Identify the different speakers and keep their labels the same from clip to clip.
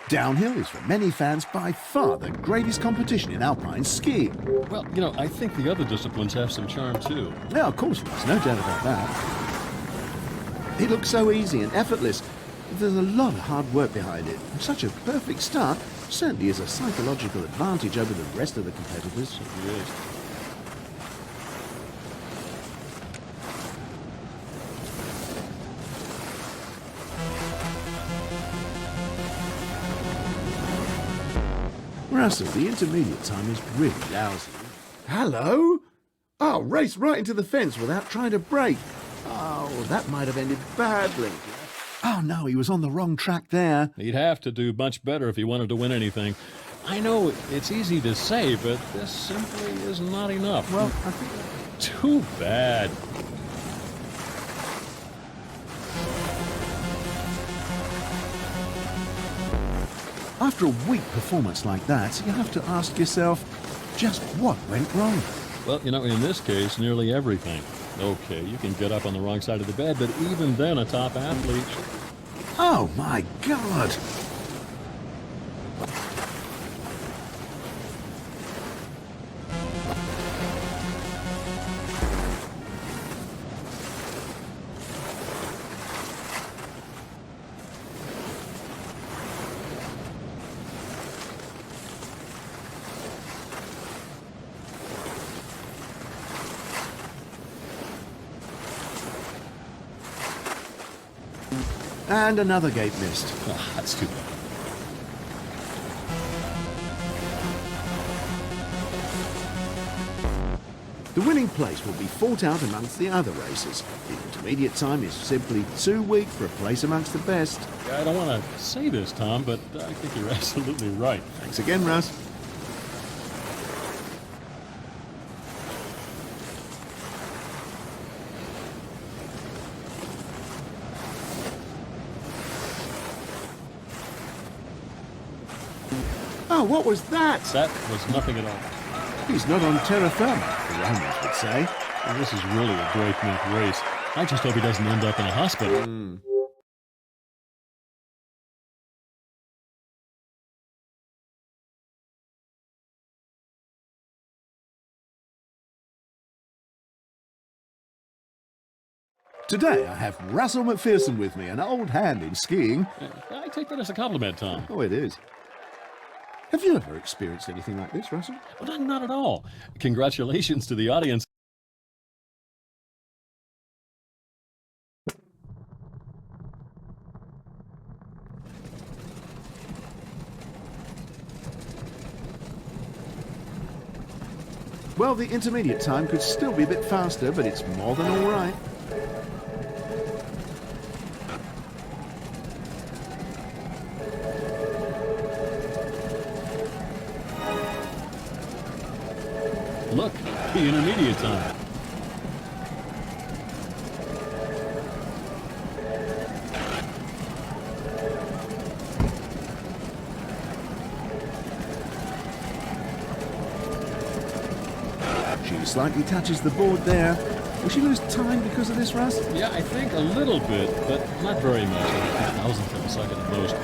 Speaker 1: Downhill is for many fans by far the greatest competition in alpine skiing.
Speaker 2: Well, I think the other disciplines have some charm too.
Speaker 1: Yeah, of course, there's no doubt about that. It looks so easy and effortless. There's a lot of hard work behind it. Such a perfect start certainly is a psychological advantage over the rest of the competitors.
Speaker 2: It really is.
Speaker 1: Russell, the intermediate time is really lousy. Hello? Oh, raced right into the fence without trying to brake. Oh, that might have ended badly. Oh no, he was on the wrong track there.
Speaker 2: He'd have to do much better if he wanted to win anything. I know it's easy to say, but this simply is not enough.
Speaker 1: Well, I think...
Speaker 2: Too bad.
Speaker 1: After a weak performance like that, you have to ask yourself, just what went wrong?
Speaker 2: Well, in this case, nearly everything. Okay, you can get up on the wrong side of the bed, but even then, a top athlete...
Speaker 1: Oh, my God! And another gate missed.
Speaker 2: Oh, that's too bad.
Speaker 1: The winning place will be fought out amongst the other racers. The intermediate time is simply too weak for a place amongst the best.
Speaker 2: I don't want to say this, Tom, but I think you're absolutely right.
Speaker 1: Thanks again, Russ. Oh, what was that?
Speaker 2: That was nothing at all.
Speaker 1: He's not on terra firma, the Romans would say.
Speaker 2: Well, this is really a breakneck race. I just hope he doesn't end up in a hospital.
Speaker 1: Today I have Russell McPherson with me, an old hand in skiing.
Speaker 2: I take that as a compliment, Tom.
Speaker 1: Oh, it is. Have you ever experienced anything like this, Russell?
Speaker 2: Well, not at all. Congratulations to the audience.
Speaker 1: Well, the intermediate time could still be a bit faster, but it's more than all right.
Speaker 2: Look, the intermediate time.
Speaker 1: She slightly touches the board there. Will she lose time because of this, Russ?
Speaker 2: Yeah, I think a little bit, but not very much. A thousandth of a second at most.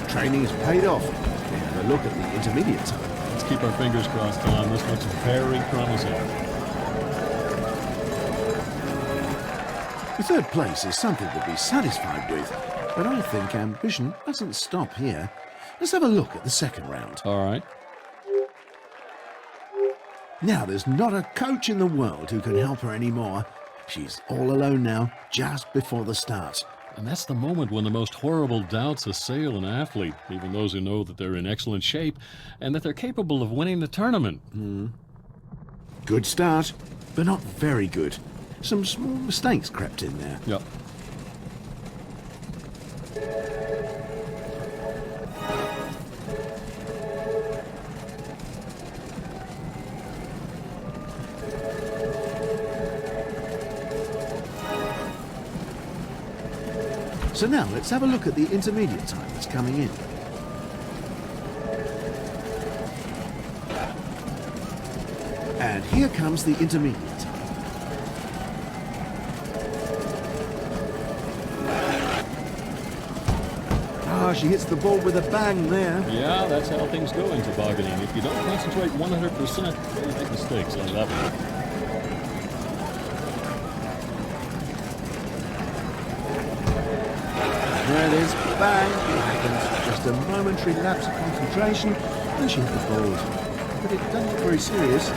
Speaker 1: Training has paid off. We have a look at the intermediate time.
Speaker 2: Let's keep our fingers crossed, Tom. This looks very promising.
Speaker 1: The third place is something to be satisfied with, but I think ambition doesn't stop here. Let's have a look at the second round.
Speaker 2: All right.
Speaker 1: Now, there's not a coach in the world who can help her anymore. She's all alone now, just before the start.
Speaker 2: And that's the moment when the most horrible doubts assail an athlete, even those who know that they're in excellent shape and that they're capable of winning the tournament.
Speaker 1: Good start, but not very good. Some small mistakes crept in there.
Speaker 2: Yep.
Speaker 1: So now let's have a look at the intermediate time that's coming in. And here comes the intermediate time. Ah, she hits the ball with a bang there.
Speaker 2: Yeah, that's how things go in tobogganing. If you don't concentrate 100%, you make mistakes like that one.
Speaker 1: There it is, bang, it happens. Just a momentary lapse of concentration, and she hit the ball. But it doesn't look very serious.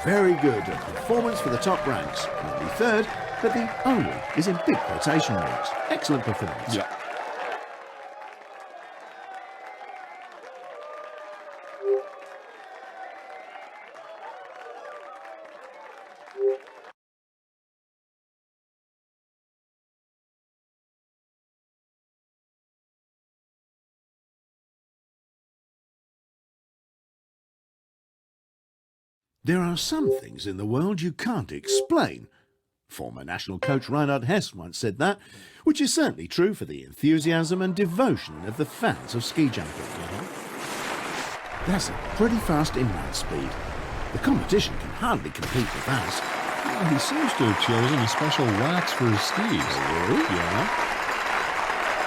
Speaker 1: Very good, a performance for the top ranks. Only third, but the only is in big quotation marks. Excellent performance.
Speaker 2: Yeah.
Speaker 1: There are some things in the world you can't explain. Former national coach Reinhard Hess once said that, which is certainly true for the enthusiasm and devotion of the fans of ski jumping. That's a pretty fast in-run speed. The competition can hardly compete with us.
Speaker 2: Well, he seems to have chosen a special wax for his skis.
Speaker 1: Really?
Speaker 2: Yeah.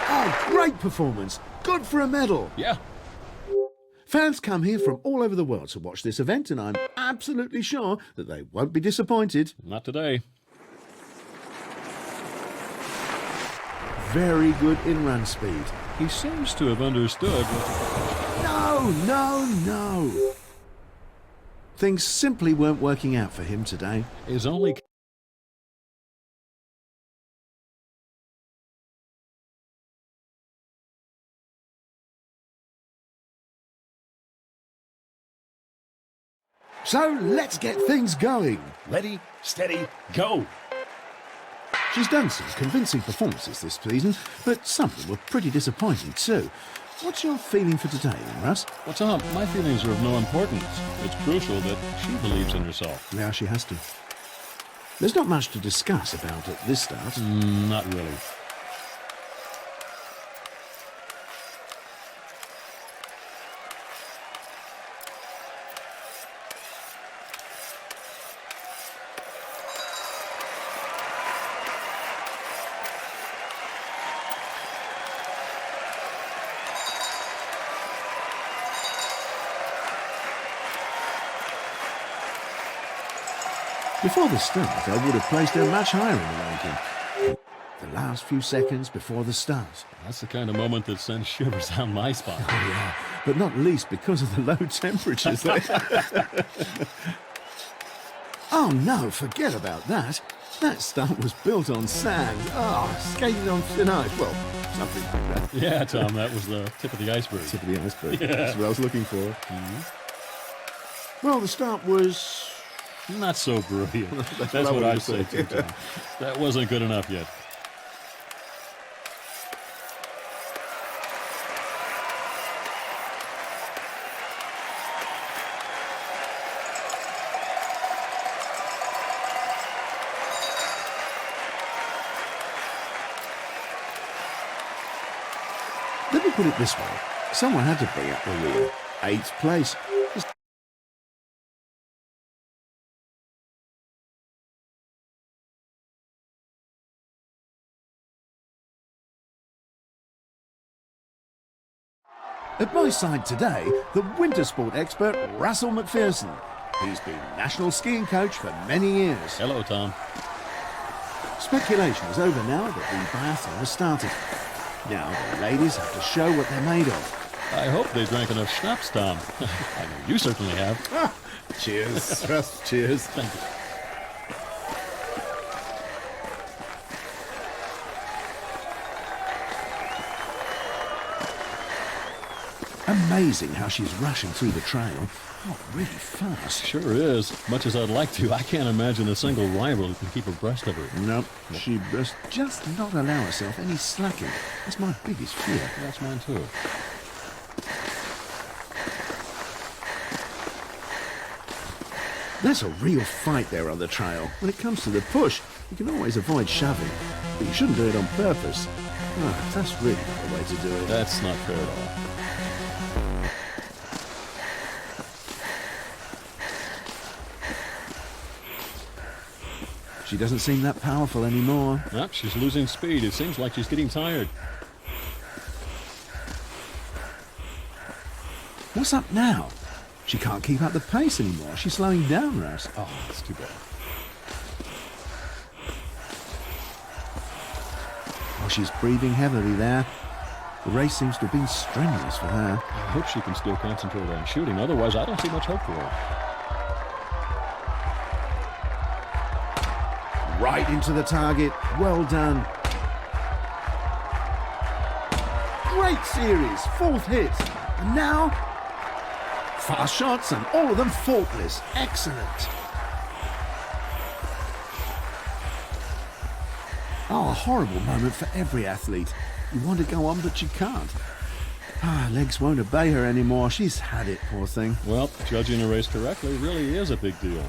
Speaker 1: Oh, great performance! Good for a medal!
Speaker 2: Yeah.
Speaker 1: Fans come here from all over the world to watch this event, and I'm absolutely sure that they won't be disappointed.
Speaker 2: Not today.
Speaker 1: Very good in-run speed.
Speaker 2: He seems to have understood what...
Speaker 1: No! Things simply weren't working out for him today.
Speaker 2: His only...
Speaker 1: So let's get things going.
Speaker 2: Ready, steady, go!
Speaker 1: She's done some convincing performances this season, but some of them were pretty disappointing too. What's your feeling for today, then, Russ?
Speaker 2: Well, Tom, my feelings are of no importance. It's crucial that she believes in herself.
Speaker 1: Yeah, she has to. There's not much to discuss about at this start.
Speaker 2: Not really.
Speaker 1: Before the start, I would have placed her much higher in the ranking. The last few seconds before the start.
Speaker 2: That's the kind of moment that sends shivers down my spine.
Speaker 1: Oh, yeah, but not least because of the low temperatures there. Oh, no, forget about that. That start was built on sand. Skated on thin ice. Well, something like that.
Speaker 2: Yeah, Tom, that was the tip of the iceberg.
Speaker 1: Tip of the iceberg.
Speaker 2: Yeah.
Speaker 1: That's what I was looking for. Well, the start was...
Speaker 2: Not so brilliant. That's
Speaker 1: what I
Speaker 2: what
Speaker 1: would
Speaker 2: I'd
Speaker 1: say.
Speaker 2: say too, Tom. That wasn't good enough yet.
Speaker 1: Let me put it this way. Someone had to bring up the rear. 8th place. At my side today, the winter sport expert Russell McPherson. He's been national skiing coach for many years.
Speaker 2: Hello, Tom.
Speaker 1: Speculation is over now that the biathlon has started. Now the ladies have to show what they're made of.
Speaker 2: I hope they drank enough schnapps, Tom. I know you certainly have.
Speaker 1: Cheers, Russ. Cheers.
Speaker 2: Thank you.
Speaker 1: Amazing how she's rushing through the trail. Oh, really fast.
Speaker 2: Sure is. Much as I'd like to, I can't imagine a single rival who can keep abreast of her.
Speaker 1: Nope, she must just not allow herself any slacking. That's my biggest fear.
Speaker 2: That's mine too.
Speaker 1: There's a real fight there on the trail. When it comes to the push, you can always avoid shoving, but you shouldn't do it on purpose. Ah, that's really not the way to do it.
Speaker 2: That's not fair at all.
Speaker 1: She doesn't seem that powerful anymore.
Speaker 2: Yep, she's losing speed. It seems like she's getting tired.
Speaker 1: What's up now? She can't keep up the pace anymore. She's slowing down, Russ.
Speaker 2: Oh, that's too bad.
Speaker 1: Oh, she's breathing heavily there. The race seems to have been strenuous for her.
Speaker 2: I hope she can still concentrate on shooting. Otherwise, I don't see much hope for her.
Speaker 1: Right into the target. Well done. Great series. 4th hit. And now, fast shots and all of them faultless. Excellent. Oh, a horrible moment for every athlete. You want to go on, but you can't. Ah, legs won't obey her anymore. She's had it, poor thing.
Speaker 2: Well, judging a race correctly really is a big deal.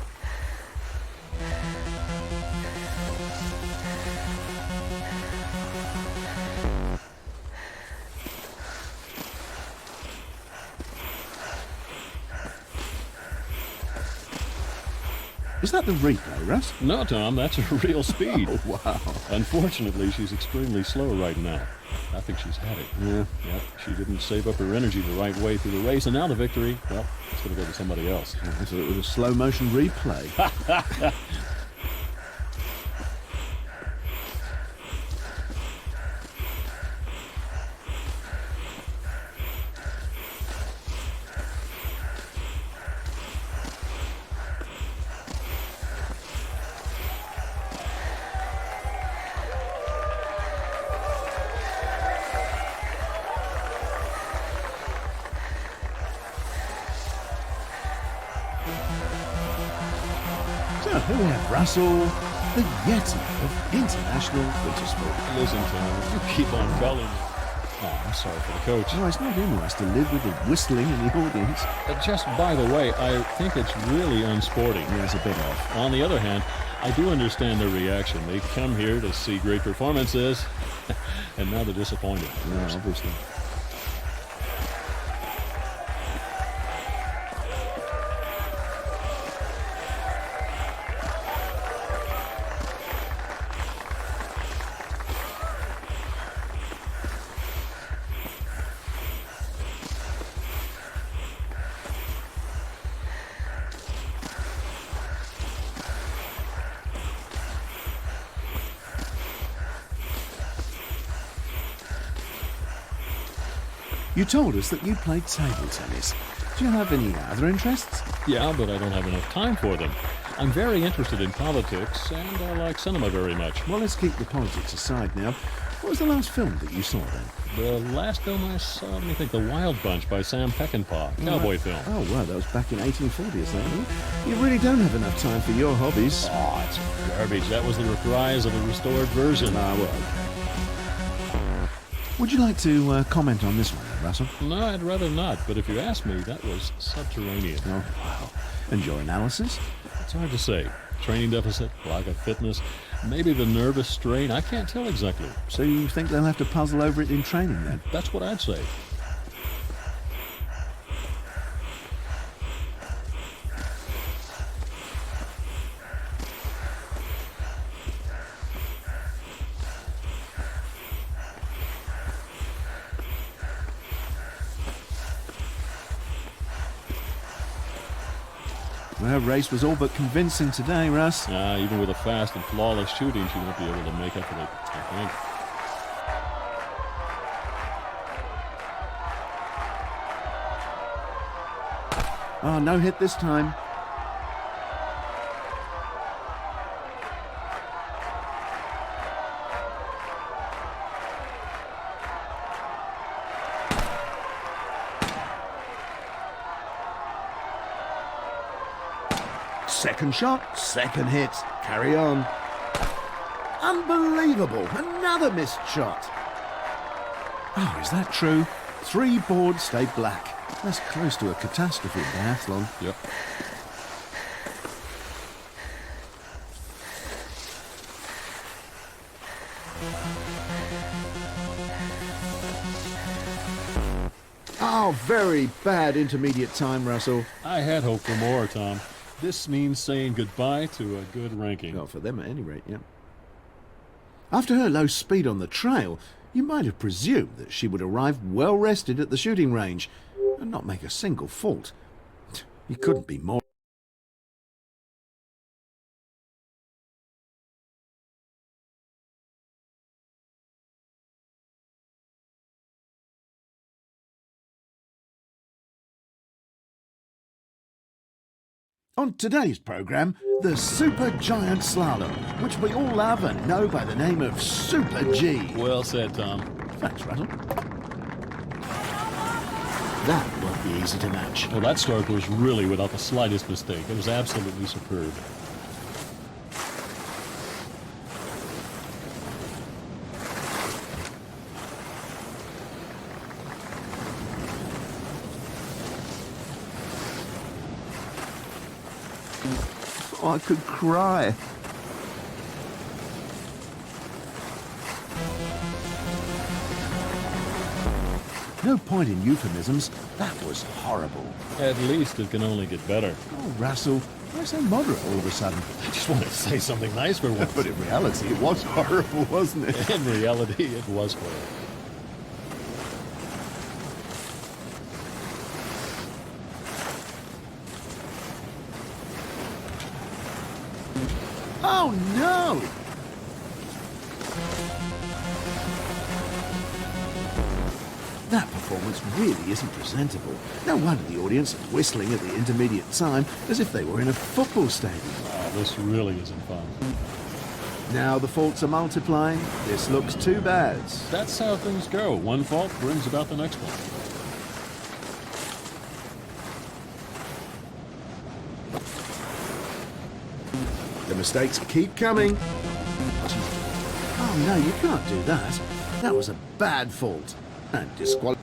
Speaker 1: Is that the replay, Russ?
Speaker 2: No, Tom, that's her real speed.
Speaker 1: Oh, wow.
Speaker 2: Unfortunately, she's extremely slow right now. I think she's had it.
Speaker 1: Yeah.
Speaker 2: Yep, she didn't save up her energy the right way through the race, and now the victory, well, it's going to go to somebody else.
Speaker 1: I thought it was a slow motion replay. So here we have Russell, the Yeti of international winter sport.
Speaker 2: Listen, Tom, you keep on belling. Oh, I'm sorry for the coach.
Speaker 1: Oh, it's not him who has to live with the whistling in the audience.
Speaker 2: Just by the way, I think it's really unsporting.
Speaker 1: Yeah, it's a bit off.
Speaker 2: On the other hand, I do understand their reaction. They come here to see great performances, and now they're disappointed.
Speaker 1: Yeah, obviously. You told us that you played table tennis. Do you have any other interests?
Speaker 2: Yeah, but I don't have enough time for them. I'm very interested in politics, and I like cinema very much.
Speaker 1: Well, let's keep the politics aside now. What was the last film that you saw then?
Speaker 2: The last film I saw, let me think, The Wild Bunch by Sam Peckinpah, cowboy film.
Speaker 1: Oh, wow, that was back in 1840 or something. You really don't have enough time for your hobbies.
Speaker 2: Oh, it's garbage. That was the reprise of a restored version.
Speaker 1: Ah, well, okay. Would you like to comment on this one, Russell?
Speaker 2: No, I'd rather not, but if you ask me, that was subterranean.
Speaker 1: Oh, wow. And your analysis?
Speaker 2: It's hard to say. Training deficit, lack of fitness, maybe the nervous strain. I can't tell exactly.
Speaker 1: So you think they'll have to puzzle over it in training then?
Speaker 2: That's what I'd say.
Speaker 1: Well, her race was all but convincing today, Russ.
Speaker 2: Even with a fast and flawless shooting, she won't be able to make up for it, I think.
Speaker 1: Oh, no hit this time. Second shot, second hit. Carry on. Unbelievable. Another missed shot. Oh, is that true? 3 boards stay black. That's close to a catastrophe in biathlon.
Speaker 2: Yep.
Speaker 1: Oh, very bad intermediate time, Russell.
Speaker 2: I had hoped for more, Tom. This means saying goodbye to a good ranking.
Speaker 1: Well, for them at any rate, yeah. After her low speed on the trail, you might have presumed that she would arrive well rested at the shooting range and not make a single fault. You couldn't be more. On today's programme, the Super Giant Slalom, which we all love and know by the name of Super G.
Speaker 2: Well said, Tom.
Speaker 1: Thanks, Russell. That won't be easy to match.
Speaker 2: Well, that start was really without the slightest mistake. It was absolutely superb.
Speaker 1: Oh, I could cry. No point in euphemisms. That was horrible.
Speaker 2: At least it can only get better.
Speaker 1: Oh, Russell, why so moderate all of a sudden?
Speaker 2: I just wanted to say something nice for once.
Speaker 1: But in reality, it was horrible, wasn't it?
Speaker 2: In reality, it was horrible.
Speaker 1: Oh, no! That performance really isn't presentable. No wonder the audience are whistling at the intermediate time as if they were in a football stadium.
Speaker 2: Oh, this really isn't fun.
Speaker 1: Now the faults are multiplying. This looks too bad.
Speaker 2: That's how things go. One fault brings about the next one.
Speaker 1: The mistakes keep coming. Oh, no, you can't do that. That was a bad fault. And disqualified.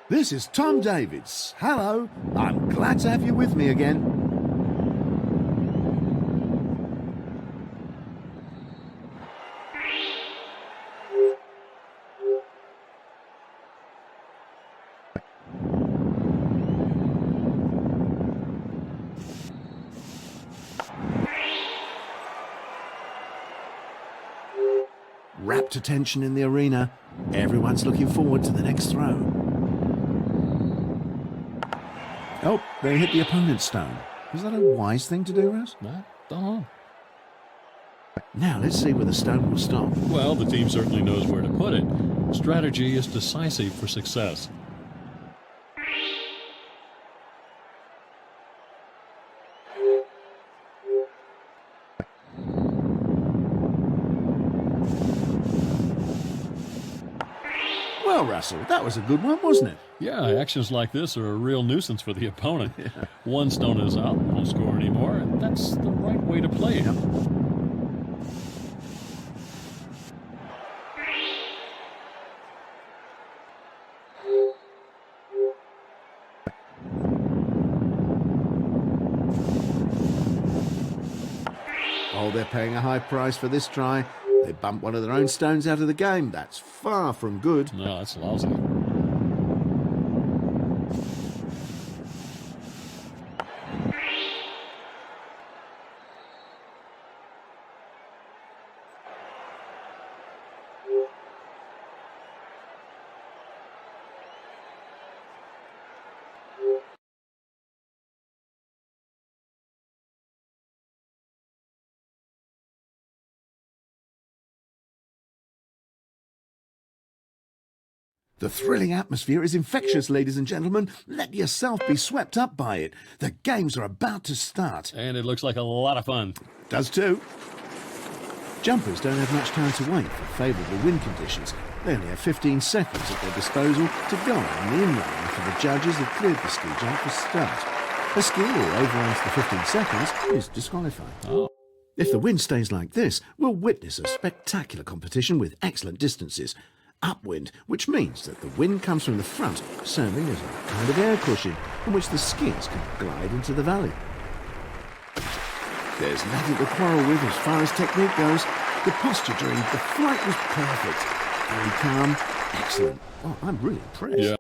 Speaker 1: This is Tom Davids. Hello. I'm glad to have you with me again. Rapt attention in the arena. Everyone's looking forward to the next throw. Oh, they hit the opponent's stone. Was that a wise thing to do, Russ?
Speaker 2: I don't know.
Speaker 1: Now, let's see where the stone will stop.
Speaker 2: Well, the team certainly knows where to put it. Strategy is decisive for success.
Speaker 1: Well, Russell, that was a good one, wasn't it?
Speaker 2: Yeah, actions like this are a real nuisance for the opponent. One stone is out, won't score anymore, and that's the right way to play it.
Speaker 1: Oh, they're paying a high price for this try. They bumped one of their own stones out of the game. That's far from good.
Speaker 2: No, that's lousy.
Speaker 1: The thrilling atmosphere is infectious, ladies and gentlemen. Let yourself be swept up by it. The games are about to start.
Speaker 2: And it looks like a lot of fun.
Speaker 1: Does too. Jumpers don't have much time to wait for favourable wind conditions. They only have 15 seconds at their disposal to go on the inline after the judges have cleared the ski jump for start. A skier who overruns the 15 seconds is disqualified.
Speaker 2: Oh.
Speaker 1: If the wind stays like this, we'll witness a spectacular competition with excellent distances. Upwind, which means that the wind comes from the front, serving as a kind of air cushion on which the skiers can glide into the valley. There's nothing to quarrel with as far as technique goes. The posture during the flight was perfect. Very calm, excellent. Oh, I'm really impressed.
Speaker 2: Yeah.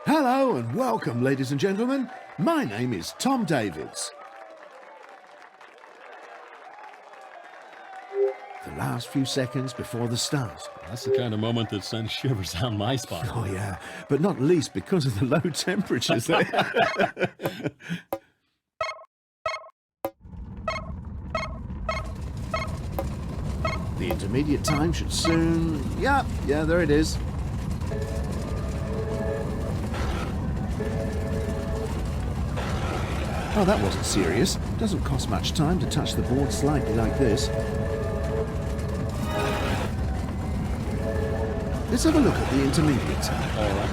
Speaker 1: Hello and welcome, ladies and gentlemen. My name is Tom Davids. The last few seconds before the start.
Speaker 2: That's the kind of moment that sends shivers down my spine.
Speaker 1: Oh yeah, but not least because of the low temperatures there. The intermediate time should soon... Yeah, there it is. Oh, that wasn't serious. Doesn't cost much time to touch the board slightly like this. Let's have a look at the intermediate time.
Speaker 2: All right.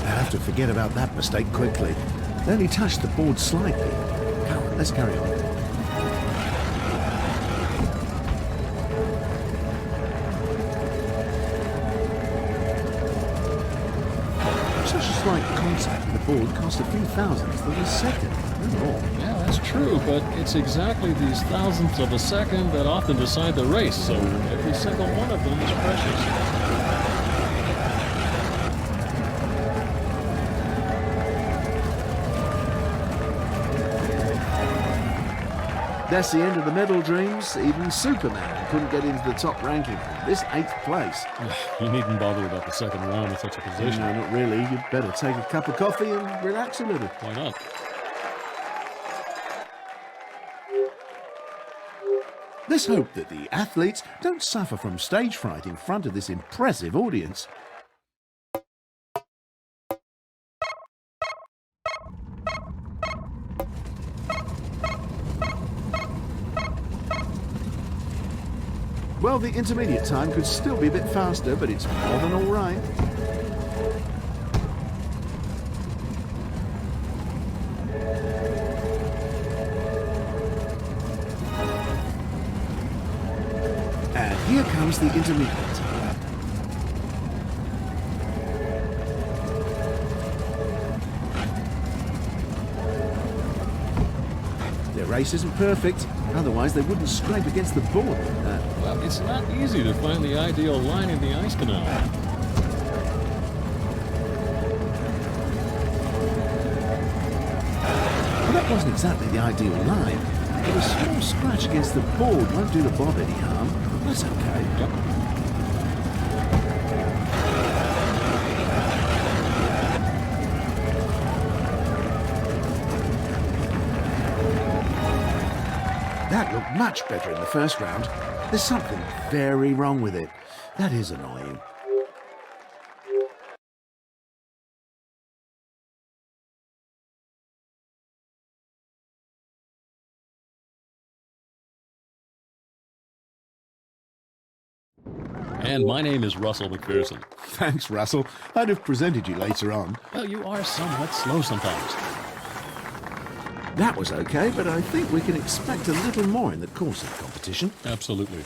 Speaker 1: I have to forget about that mistake quickly. They only touched the board slightly. Come on, let's carry on. Such a slight contact with the board cost a few thousandths of a second, no more.
Speaker 2: Yeah, that's true, but it's exactly these thousandths of a second that often decide the race, so every single one of them is precious.
Speaker 1: That's the end of the medal dreams. Even Superman couldn't get into the top ranking from this 8th place.
Speaker 2: You needn't bother about the second round with such a position.
Speaker 1: No, not really. You'd better take a cup of coffee and relax a little.
Speaker 2: Why not?
Speaker 1: Let's hope that the athletes don't suffer from stage fright in front of this impressive audience. Well, the intermediate time could still be a bit faster, but it's more than all right. And here comes the intermediate time. Their race isn't perfect, otherwise they wouldn't scrape against the board like that.
Speaker 2: Well, it's not easy to find the ideal line in the ice canal.
Speaker 1: Well, that wasn't exactly the ideal line. But a small scratch against the board won't do the bob any harm. That's okay.
Speaker 2: Yep.
Speaker 1: That looked much better in the first round. There's something very wrong with it. That is annoying.
Speaker 2: And my name is Russell McPherson.
Speaker 1: Thanks, Russell. I'd have presented you later on.
Speaker 2: Well, you are somewhat slow sometimes.
Speaker 1: That was okay, but I think we can expect a little more in the course of the competition.
Speaker 2: Absolutely.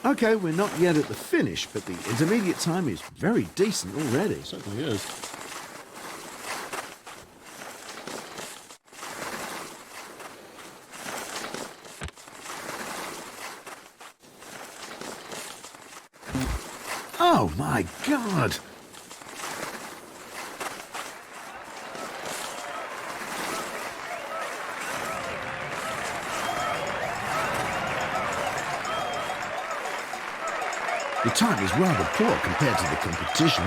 Speaker 1: Okay, we're not yet at the finish, but the intermediate time is very decent already.
Speaker 2: It certainly is.
Speaker 1: Oh, my God! The time is rather poor compared to the competition.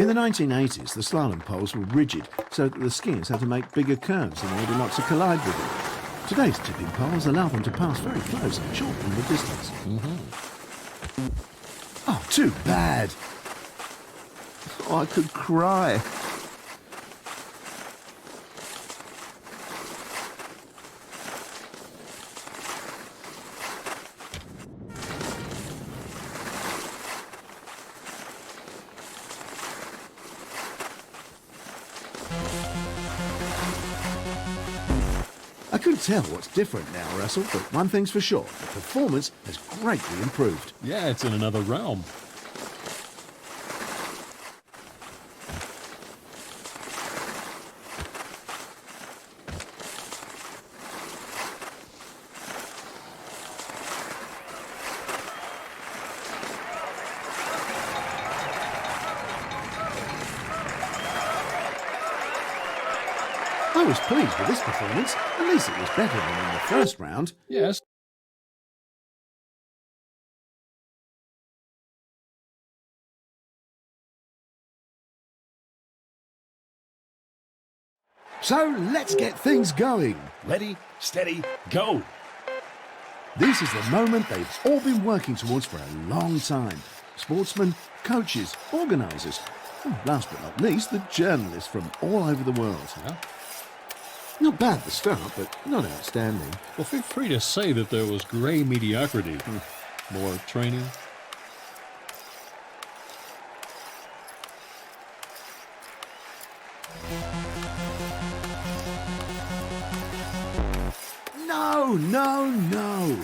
Speaker 1: In the 1980s, the slalom poles were rigid, so that the skiers had to make bigger curves in order not to collide with them. Today's tipping poles allow them to pass very close and shorten the distance. Oh, too bad. Oh, I could cry. I couldn't tell what's different now, Russell, but one thing's for sure, the performance has greatly improved.
Speaker 2: Yeah, it's in another realm.
Speaker 1: I was pleased with this performance. At least it was better than in the first round.
Speaker 2: Yes.
Speaker 1: So let's get things going.
Speaker 2: Ready, steady, go.
Speaker 1: This is the moment they've all been working towards for a long time. Sportsmen, coaches, organisers, and last but not least, the journalists from all over the world.
Speaker 2: Yeah.
Speaker 1: Not bad the start, but not outstanding.
Speaker 2: Well, feel free to say that there was grey mediocrity. More training.
Speaker 1: No, no, no.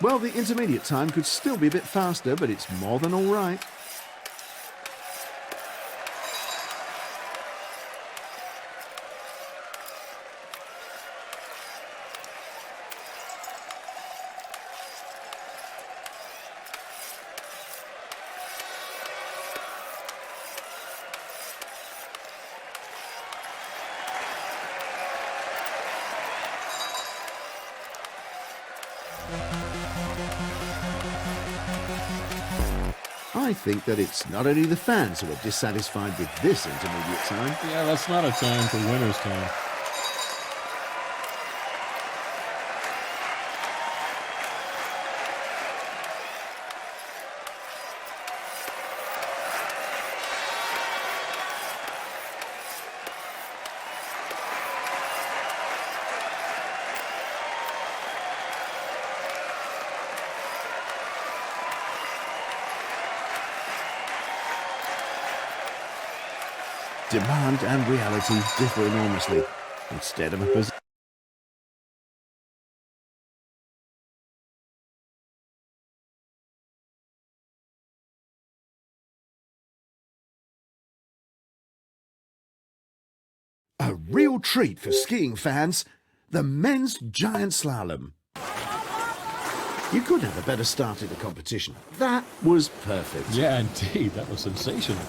Speaker 1: Well, the intermediate time could still be a bit faster, but it's more than all right. I think that it's not only the fans who are dissatisfied with this intermediate time.
Speaker 2: Yeah, that's not a time for winner's time.
Speaker 1: Demand and reality differ enormously. Instead of a position. A real treat for skiing fans, the men's giant slalom. You couldn't have a better start to the competition. That was perfect.
Speaker 2: Yeah, indeed. That was sensational.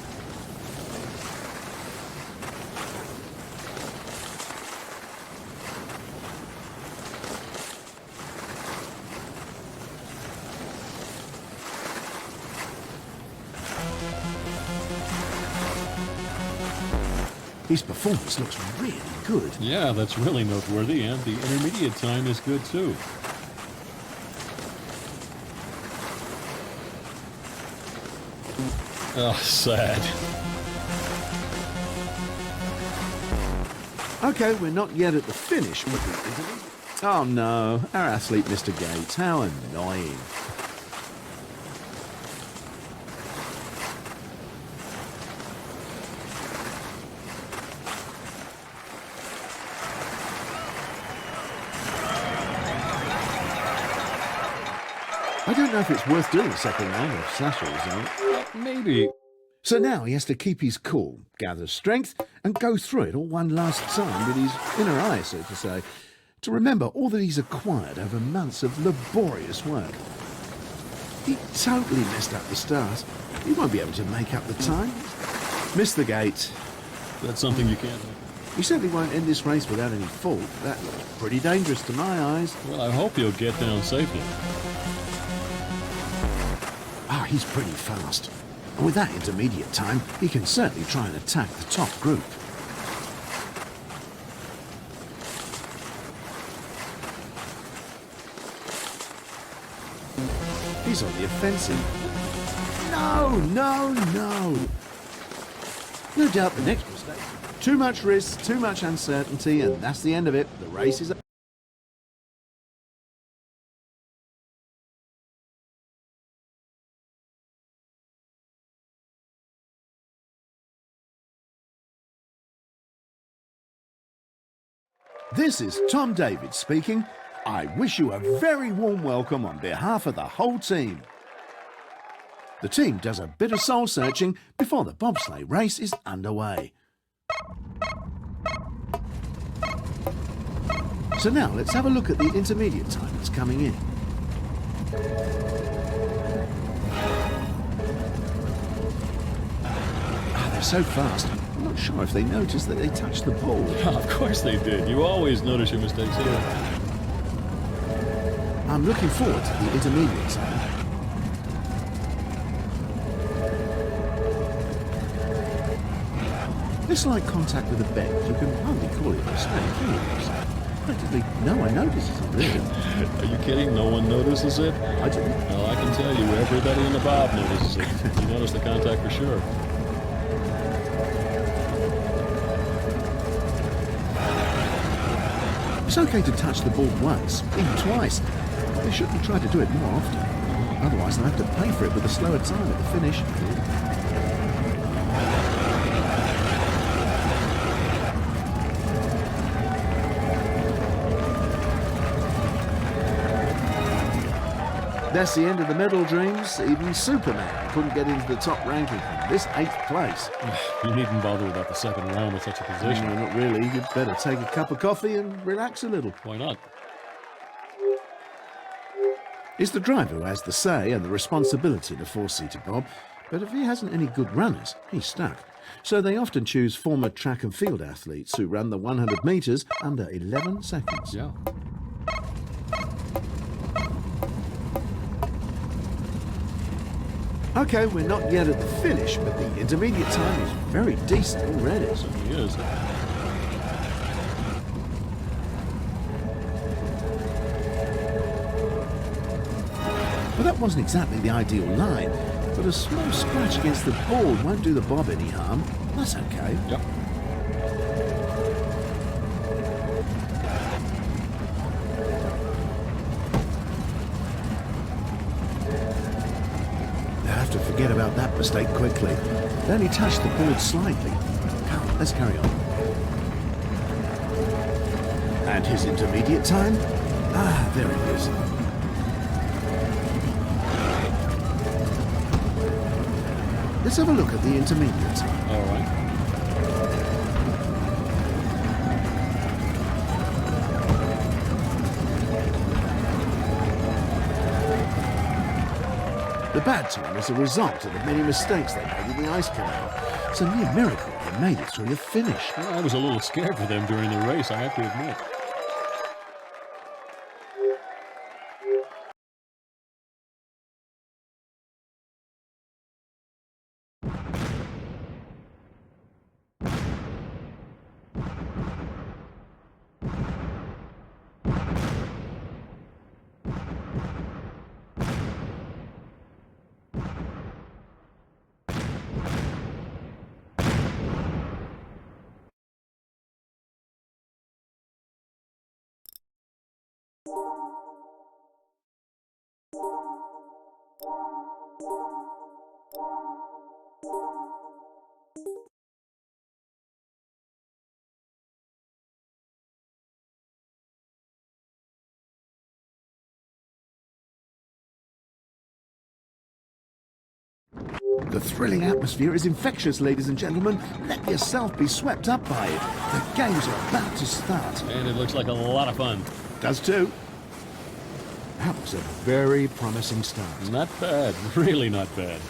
Speaker 1: His performance looks really good.
Speaker 2: Yeah, that's really noteworthy, and the intermediate time is good too. Oh, sad.
Speaker 1: Okay, we're not yet at the finish, but the intermediate. Oh no, our athlete, Mr. Gates. How annoying. I don't know if it's worth doing the second round if Sasha is on.
Speaker 2: Maybe.
Speaker 1: So now he has to keep his cool, gather strength, and go through it all one last time with his inner eye, so to say, to remember all that he's acquired over months of laborious work. He totally messed up the stars. He won't be able to make up the time. Missed the gate.
Speaker 2: That's something you can't do.
Speaker 1: He certainly won't end this race without any fault. That looks pretty dangerous to my eyes.
Speaker 2: Well, I hope he'll get down safely.
Speaker 1: Ah, he's pretty fast. And with that intermediate time, he can certainly try and attack the top group. He's on the offensive. No, no, no. No doubt the next mistake. Too much risk, too much uncertainty, and that's the end of it. The race is... This is Tom David speaking. I wish you a very warm welcome on behalf of the whole team. The team does a bit of soul searching before the bobsleigh race is underway. So now let's have a look at the intermediate time that's coming in. Ah, they're so fast. I'm not sure if they noticed that they touched the ball.
Speaker 2: Of course they did. You always notice your mistakes here.
Speaker 1: I'm looking forward to the intermediate time. This light contact with the bend, you can hardly call it a mistake, can you? Practically no one notices it, really.
Speaker 2: Are you kidding? No one notices it?
Speaker 1: I do.
Speaker 2: Well, I can tell you, everybody in the bob notices it. You notice the contact for sure.
Speaker 1: It's okay to touch the ball once, even twice. They shouldn't try to do it more often. Otherwise, they'll have to pay for it with a slower time at the finish. That's the end of the medal dreams. Even Superman couldn't get into the top ranking from this 8th place.
Speaker 2: You needn't bother about the second round with such a position.
Speaker 1: No, not really. You'd better take a cup of coffee and relax a little.
Speaker 2: Why not?
Speaker 1: It's the driver who has the say and the responsibility in a four-seater bob, but if he hasn't any good runners, he's stuck. So they often choose former track and field athletes who run the 100 metres under 11 seconds.
Speaker 2: Yeah.
Speaker 1: Okay, we're not yet at the finish, but the intermediate time is very decent already.
Speaker 2: It certainly is.
Speaker 1: Well, that wasn't exactly the ideal line, but a small scratch against the ball won't do the bob any harm. That's okay.
Speaker 2: Yep.
Speaker 1: They'll have to forget about that mistake quickly. They only touched the board slightly. Come on, let's carry on. And his intermediate time? Ah, there it is. Let's have a look at the intermediate time.
Speaker 2: All right.
Speaker 1: The bad time is a result of the many mistakes they made in the ice canal. It's a near miracle they made it through the finish.
Speaker 2: Well, I was a little scared for them during the race, I have to admit.
Speaker 1: The thrilling atmosphere is infectious, ladies and gentlemen. Let yourself be swept up by it. The games are about to start.
Speaker 2: And it looks like a lot of fun.
Speaker 1: Does too. That was a very promising start.
Speaker 2: Not bad. Really not bad.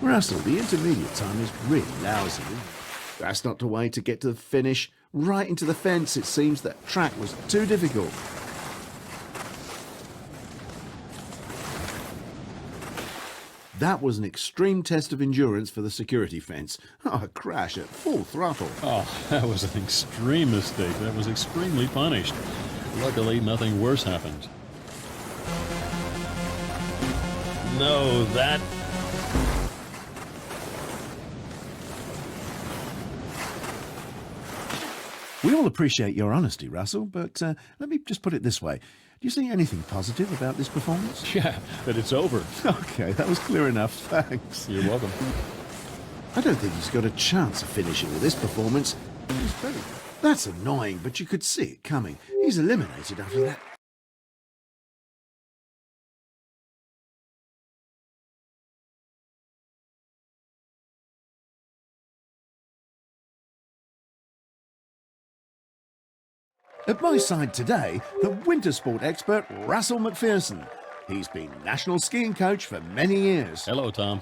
Speaker 1: Russell, the intermediate time is really lousy. That's not the way to get to the finish. Right into the fence, it seems. That track was too difficult. That was an extreme test of endurance for the security fence. Oh, a crash at full throttle.
Speaker 2: Oh, that was an extreme mistake. That was extremely punished. Luckily, nothing worse happened. No, that...
Speaker 1: We all appreciate your honesty, Russell, but let me just put it this way. Do you see anything positive about this performance?
Speaker 2: Yeah, that it's over.
Speaker 1: Okay, that was clear enough. Thanks.
Speaker 2: You're welcome.
Speaker 1: I don't think he's got a chance of finishing with this performance. That's annoying, but you could see it coming. He's eliminated after that. At my side today, the winter sport expert Russell McPherson. He's been national skiing coach for many years.
Speaker 2: Hello, Tom.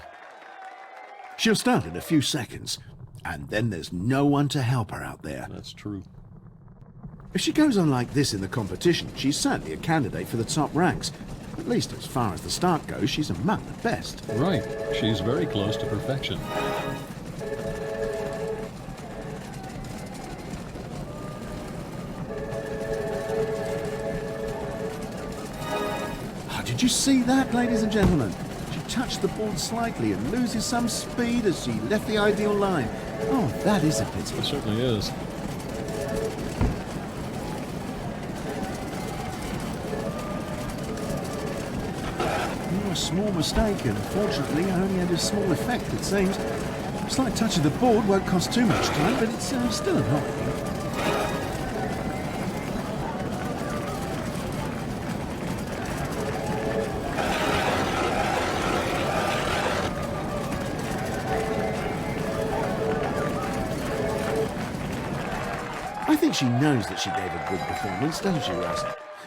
Speaker 1: She'll start in a few seconds, and then there's no one to help her out there.
Speaker 2: That's true.
Speaker 1: If she goes on like this in the competition, she's certainly a candidate for the top ranks. At least as far as the start goes, she's among the best.
Speaker 2: Right. She's very close to perfection.
Speaker 1: Did you see that, ladies and gentlemen? She touched the board slightly and loses some speed as she left the ideal line. Oh, that is a pity.
Speaker 2: It certainly is.
Speaker 1: A small mistake, and fortunately only had a small effect, it seems. A slight touch of the board won't cost too much time, but it's still annoying. I think she knows that she gave a good performance, doesn't she, Russ?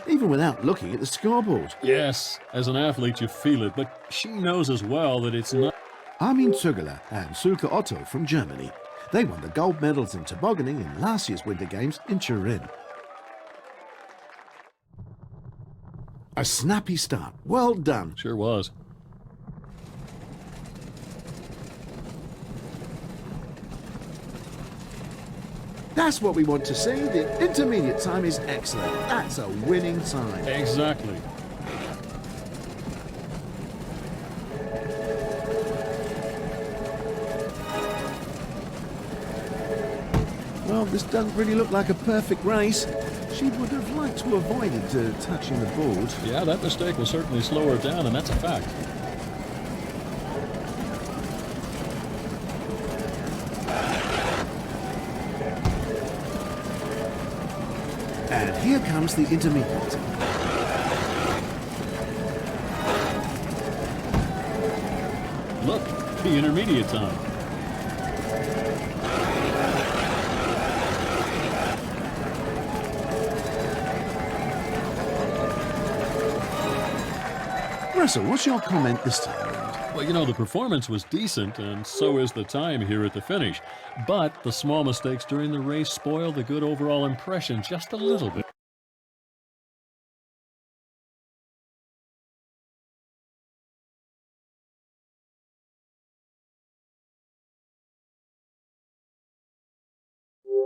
Speaker 1: Even without looking at the scoreboard.
Speaker 2: Yes, as an athlete you feel it, but she knows as well that it's not...
Speaker 1: Armin Zögerler and Sulke Otto from Germany. They won the gold medals in tobogganing in last year's Winter Games in Turin. A snappy start. Well done.
Speaker 2: Sure was.
Speaker 1: That's what we want to see. The intermediate time is excellent. That's a winning time.
Speaker 2: Exactly.
Speaker 1: Well, this doesn't really look like a perfect race. She would have liked to avoid it touching the board.
Speaker 2: Yeah, that mistake will certainly slow her down, and that's a fact.
Speaker 1: And here comes the intermediate.
Speaker 2: Look, the intermediate time.
Speaker 1: Russell, what's your comment this time around?
Speaker 2: Well, you know, the performance was decent, and so is the time here at the finish. But the small mistakes during the race spoiled the good overall impression just a little bit.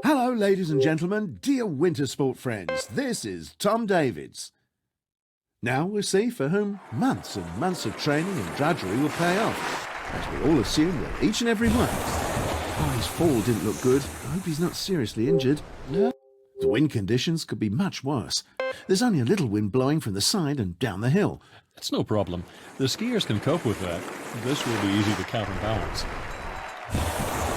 Speaker 1: Hello, ladies and gentlemen, dear winter sport friends. This is Tom Davids. Now we'll see for whom months and months of training and drudgery will pay off, as we all assume that each and every one. Oh, his fall didn't look good. I hope he's not seriously injured.
Speaker 2: No.
Speaker 1: The wind conditions could be much worse. There's only a little wind blowing from the side and down the hill.
Speaker 2: That's no problem. The skiers can cope with that. This will be easy to counterbalance.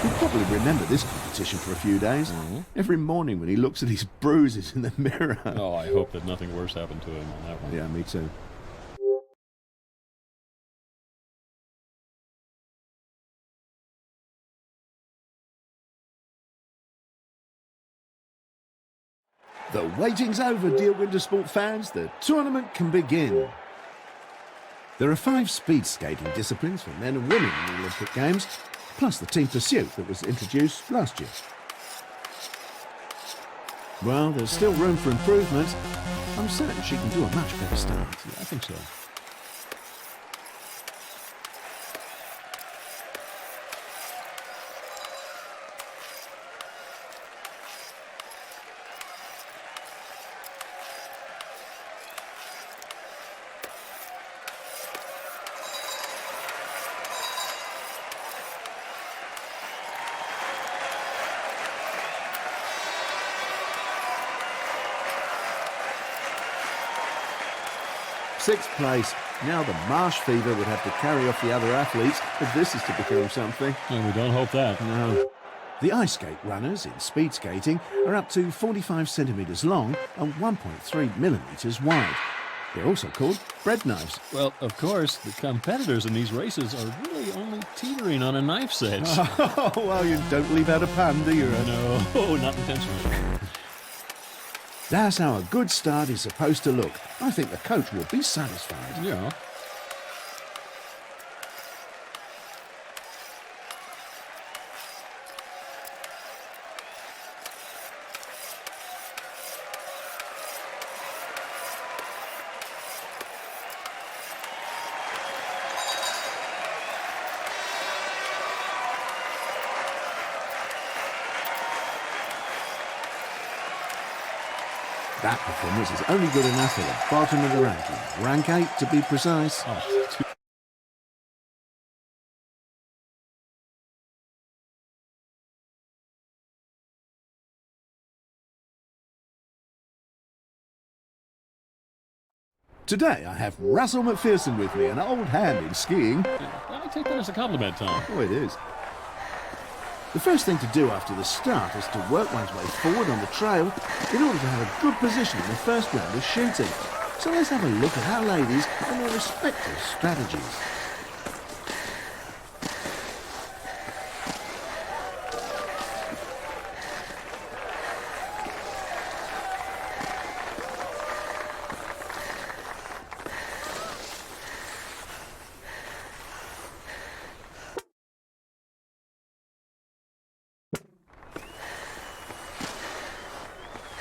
Speaker 1: He'll probably remember this competition for a few days. Every morning when he looks at his bruises in the mirror.
Speaker 2: Oh, I hope that nothing worse happened to him on that one.
Speaker 1: Yeah, me too. The waiting's over, dear Wintersport fans. The tournament can begin. There are 5 speed skating disciplines for men and women in the Olympic Games, plus the team pursuit that was introduced last year. Well, there's still room for improvement. I'm certain she can do a much better start.
Speaker 2: Yeah, I think so.
Speaker 1: Sixth place. Now the marsh fever would have to carry off the other athletes if this is to become something.
Speaker 2: And we don't hope that.
Speaker 1: No. The ice skate runners in speed skating are up to 45 centimetres long and 1.3 millimetres wide. They're also called bread knives.
Speaker 2: Well, of course, the competitors in these races are really only teetering on a knife's edge.
Speaker 1: Oh, well, you don't leave out a pun, do you?
Speaker 2: No, not intentionally.
Speaker 1: That's how a good start is supposed to look. I think the coach will be satisfied.
Speaker 2: Yeah.
Speaker 1: That performance is only good enough at the bottom of the ranking. Rank 8 to be precise.
Speaker 2: Oh,
Speaker 1: Today I have Russell McPherson with me, an old hand in skiing.
Speaker 2: I take that as a compliment, Tom.
Speaker 1: Oh, it is. The first thing to do after the start is to work one's way forward on the trail in order to have a good position in the first round of shooting. So let's have a look at our ladies and their respective strategies.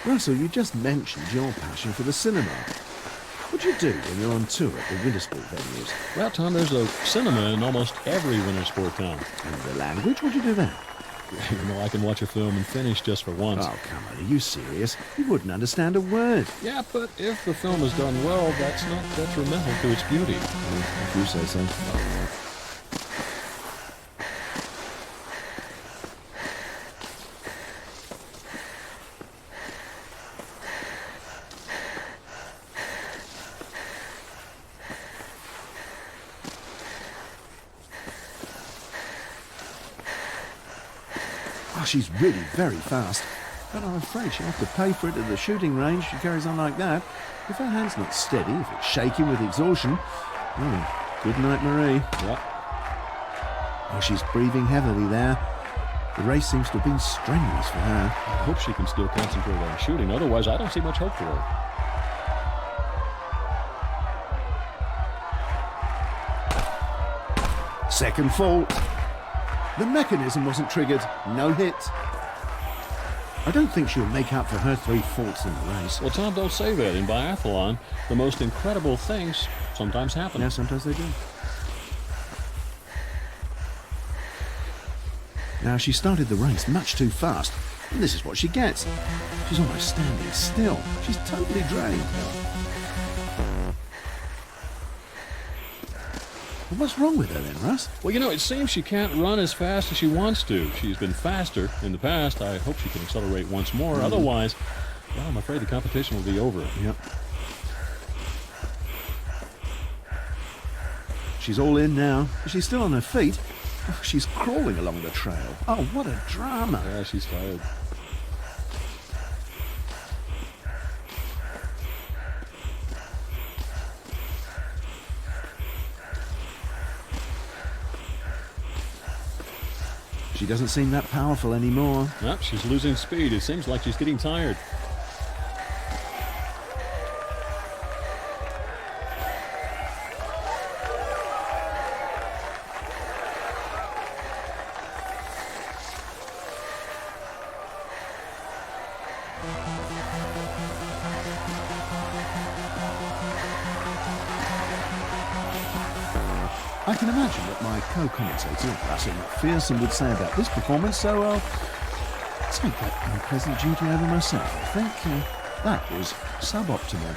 Speaker 1: Russell, you just mentioned your passion for the cinema. What do you do when you're on tour at the wintersport venues?
Speaker 2: Well, Tom, there's a cinema in almost every winter sport town.
Speaker 1: And the language? What do you do there?
Speaker 2: You know, I can watch a film and finish just for once.
Speaker 1: Oh, come on, are you serious? You wouldn't understand a word.
Speaker 2: Yeah, but if the film is done well, that's not detrimental to its beauty.
Speaker 1: If you say so. Oh, she's really very fast. But I'm afraid she'll have to pay for it at the shooting range. She carries on like that. If her hand's not steady, if it's shaking with exhaustion. Oh, good night, Marie.
Speaker 2: Yeah.
Speaker 1: Oh, she's breathing heavily there. The race seems to have been strenuous for her.
Speaker 2: I hope she can still concentrate on shooting. Otherwise, I don't see much hope for her.
Speaker 1: Second fault. The mechanism wasn't triggered. No hit. I don't think she'll make up for her 3 faults in the race.
Speaker 2: Well, Tom, don't say that. In biathlon, the most incredible things sometimes happen.
Speaker 1: Yeah, sometimes they do. Now, she started the race much too fast, and this is what she gets. She's almost standing still. She's totally drained. Well, what's wrong with her then, Russ?
Speaker 2: Well, you know, it seems she can't run as fast as she wants to. She's been faster in the past. I hope she can accelerate once more. Otherwise, Well, I'm afraid the competition will be over.
Speaker 1: Yep. She's all in now. She's still on her feet. Oh, she's crawling along the trail. Oh, what a drama.
Speaker 2: Yeah, she's tired.
Speaker 1: She doesn't seem that powerful anymore.
Speaker 2: Yep, she's losing speed. It seems like she's getting tired.
Speaker 1: I can imagine what my co-commentator, Russell McPherson, would say about this performance, so I'll take that unpleasant duty over myself. I think that was suboptimal.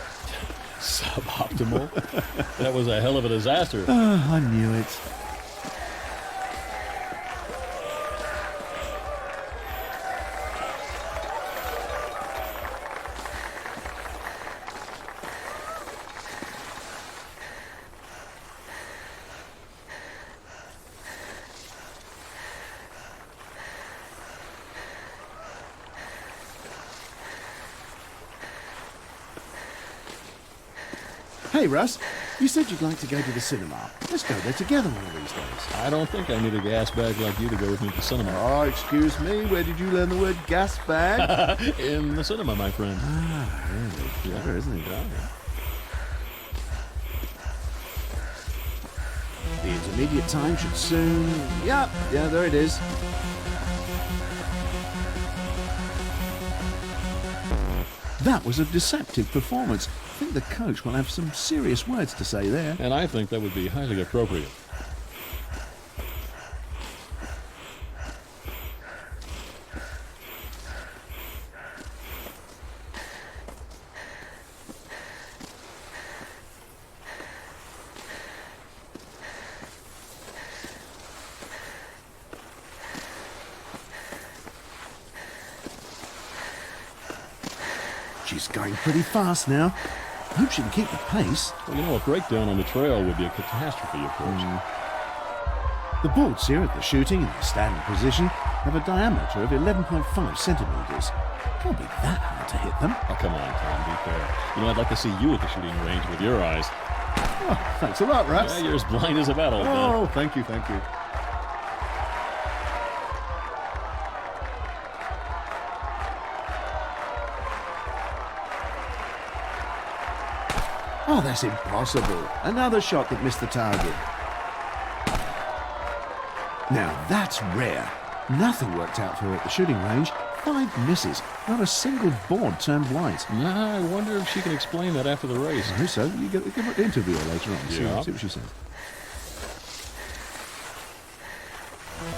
Speaker 2: Suboptimal? That was a hell of a disaster.
Speaker 1: I knew it. Hey, Russ, you said you'd like to go to the cinema. Let's go there together one of these days.
Speaker 2: I don't think I need a gas bag like you to go with me to the cinema.
Speaker 1: Oh, excuse me, where did you learn the word gas bag?
Speaker 2: In the cinema, my friend.
Speaker 1: Ah, really? Clever, isn't he? The intermediate time should soon... Yeah, there it is. That was a deceptive performance. I think the coach will have some serious words to say there.
Speaker 2: And I think that would be highly appropriate.
Speaker 1: She's going pretty fast now. Hope she can keep the pace.
Speaker 2: Well, you know, a breakdown on the trail would be a catastrophe, of course.
Speaker 1: The boards here at the shooting in the standing position have a diameter of 11.5 centimeters. Can't be that hard to hit them.
Speaker 2: Oh, come on, Tom, be fair. You know, I'd like to see you at the shooting range with your eyes.
Speaker 1: Oh, thanks a lot, Russ.
Speaker 2: Yeah, you're as blind as a bat, old man.
Speaker 1: Oh, thank you, thank you. Oh, that's impossible. Another shot that missed the target. Now, that's rare. Nothing worked out for her at the shooting range. 5 misses. Not a single board turned white.
Speaker 2: Nah, I wonder if she can explain that after the race.
Speaker 1: I hope so. You give her an interview later on. See what she says.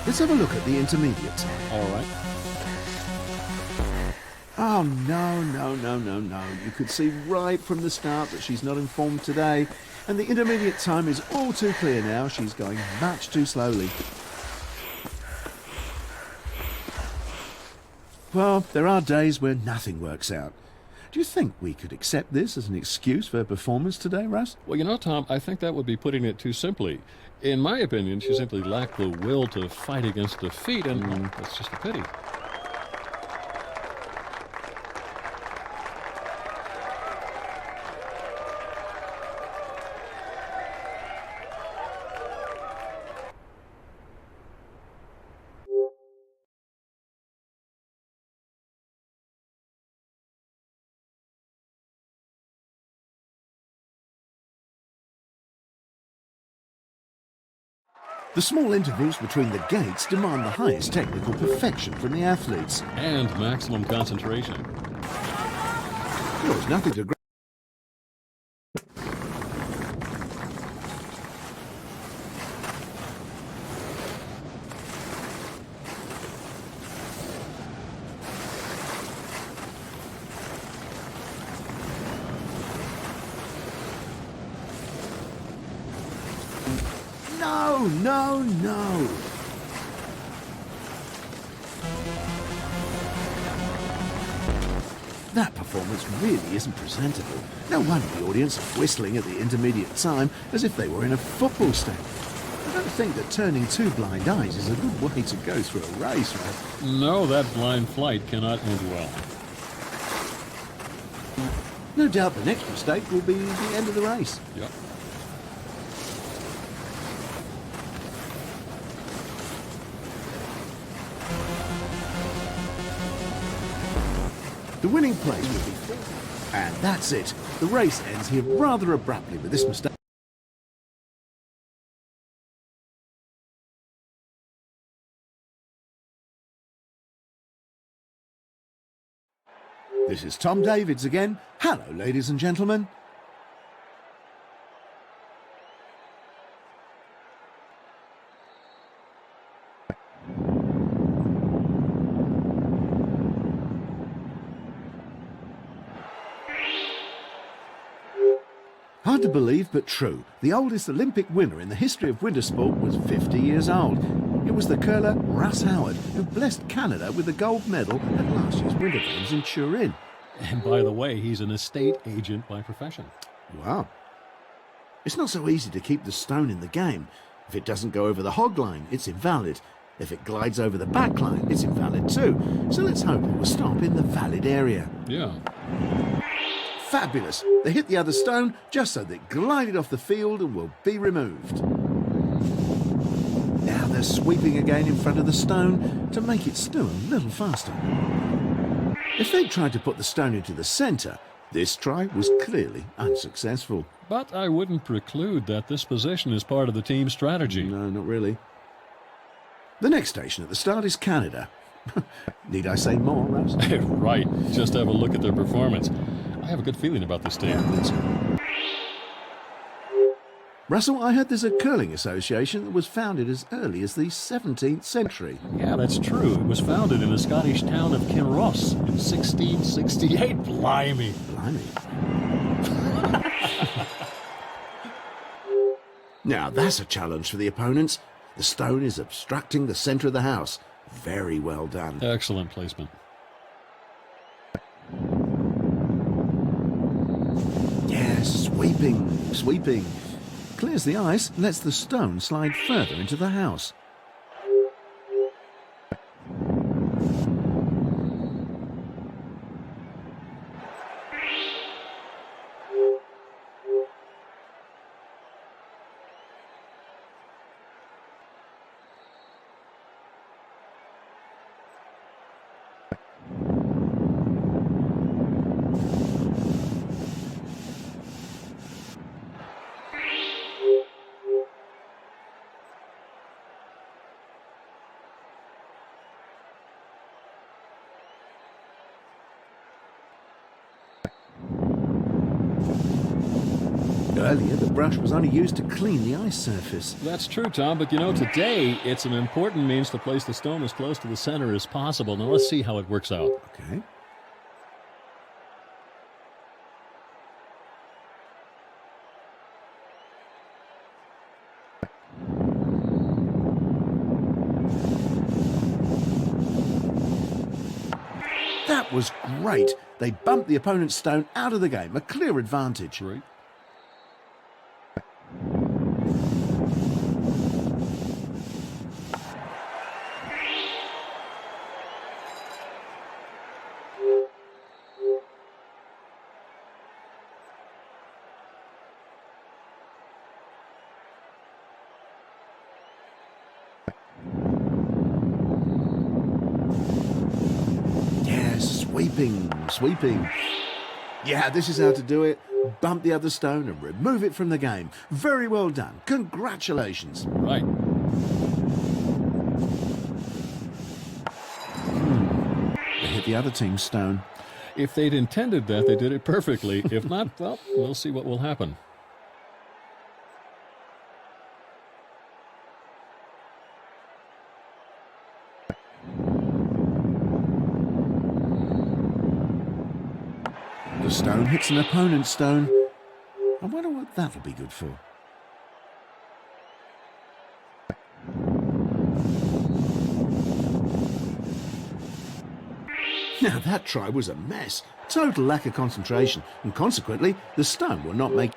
Speaker 1: Let's have a look at the intermediate time.
Speaker 2: All right.
Speaker 1: Oh, no. You could see right from the start that she's not informed today. And the intermediate time is all too clear now. She's going much too slowly. Well, there are days where nothing works out. Do you think we could accept this as an excuse for her performance today, Russ?
Speaker 2: Well, you know, Tom, I think that would be putting it too simply. In my opinion, she simply lacked the will to fight against defeat, and that's just a pity.
Speaker 1: The small intervals between the gates demand the highest technical perfection from the athletes.
Speaker 2: And maximum concentration.
Speaker 1: There's nothing to... No. That performance really isn't presentable. No wonder the audience are whistling at the intermediate time as if they were in a football stadium. I don't think that turning two blind eyes is a good way to go through a race, right?
Speaker 2: No, that blind flight cannot end well.
Speaker 1: No doubt the next mistake will be the end of the race.
Speaker 2: Yep.
Speaker 1: The winning place will be fourth. And that's it. The race ends here rather abruptly with this mistake. This is Tom Davids again. Hello, ladies and gentlemen. Hard to believe, but true. The oldest Olympic winner in the history of winter sport was 50 years old. It was the curler Russ Howard who blessed Canada with the gold medal at last year's Winter Games in Turin.
Speaker 2: And by the way, he's an estate agent by profession.
Speaker 1: Wow. It's not so easy to keep the stone in the game. If it doesn't go over the hog line, it's invalid. If it glides over the back line, it's invalid too. So let's hope it will stop in the valid area.
Speaker 2: Yeah.
Speaker 1: Fabulous. They hit the other stone just so that it glided off the field and will be removed. Now they're sweeping again in front of the stone to make it still a little faster. If they tried to put the stone into the centre, this try was clearly unsuccessful.
Speaker 2: But I wouldn't preclude that this position is part of the team's strategy.
Speaker 1: No, not really. The next station at the start is Canada. Need I say more, Russ?
Speaker 2: Right. Just have a look at their performance. I have a good feeling about this team.
Speaker 1: Russell, I heard there's a curling association that was founded as early as the 17th century.
Speaker 2: Yeah, that's true. It was founded in the Scottish town of Kinross in 1668. Blimey.
Speaker 1: Blimey. Now, that's a challenge for the opponents. The stone is obstructing the centre of the house. Very well done.
Speaker 2: Excellent placement.
Speaker 1: Yes, sweeping. Clears the ice, lets the stone slide further into the house. Earlier, the brush was only used to clean the ice surface.
Speaker 2: That's true, Tom, but you know, today it's an important means to place the stone as close to the center as possible. Now let's see how it works out.
Speaker 1: Okay. That was great. They bumped the opponent's stone out of the game. A clear advantage.
Speaker 2: Right.
Speaker 1: Sweeping. Yeah, this is how to do it. Bump the other stone and remove it from the game. Very well done. Congratulations.
Speaker 2: Right.
Speaker 1: They hit the other team's stone.
Speaker 2: If they'd intended that, they did it perfectly. If not, well, we'll see what will happen.
Speaker 1: The stone hits an opponent's stone. I wonder what that'll be good for. Now that try was a mess. Total lack of concentration, and consequently, the stunt will not make...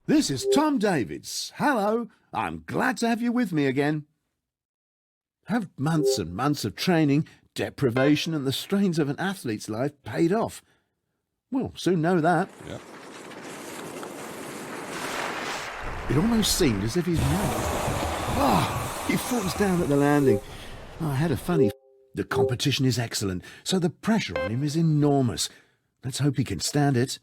Speaker 1: This is Tom Davids. Hello, I'm glad to have you with me again. Have months and months of training, deprivation and the strains of an athlete's life paid off? We'll soon know that.
Speaker 2: Yep.
Speaker 1: It almost seemed as if his mind... Oh, he falls down at the landing. Oh, I had a funny... The competition is excellent, so the pressure on him is enormous. Let's hope he can stand it.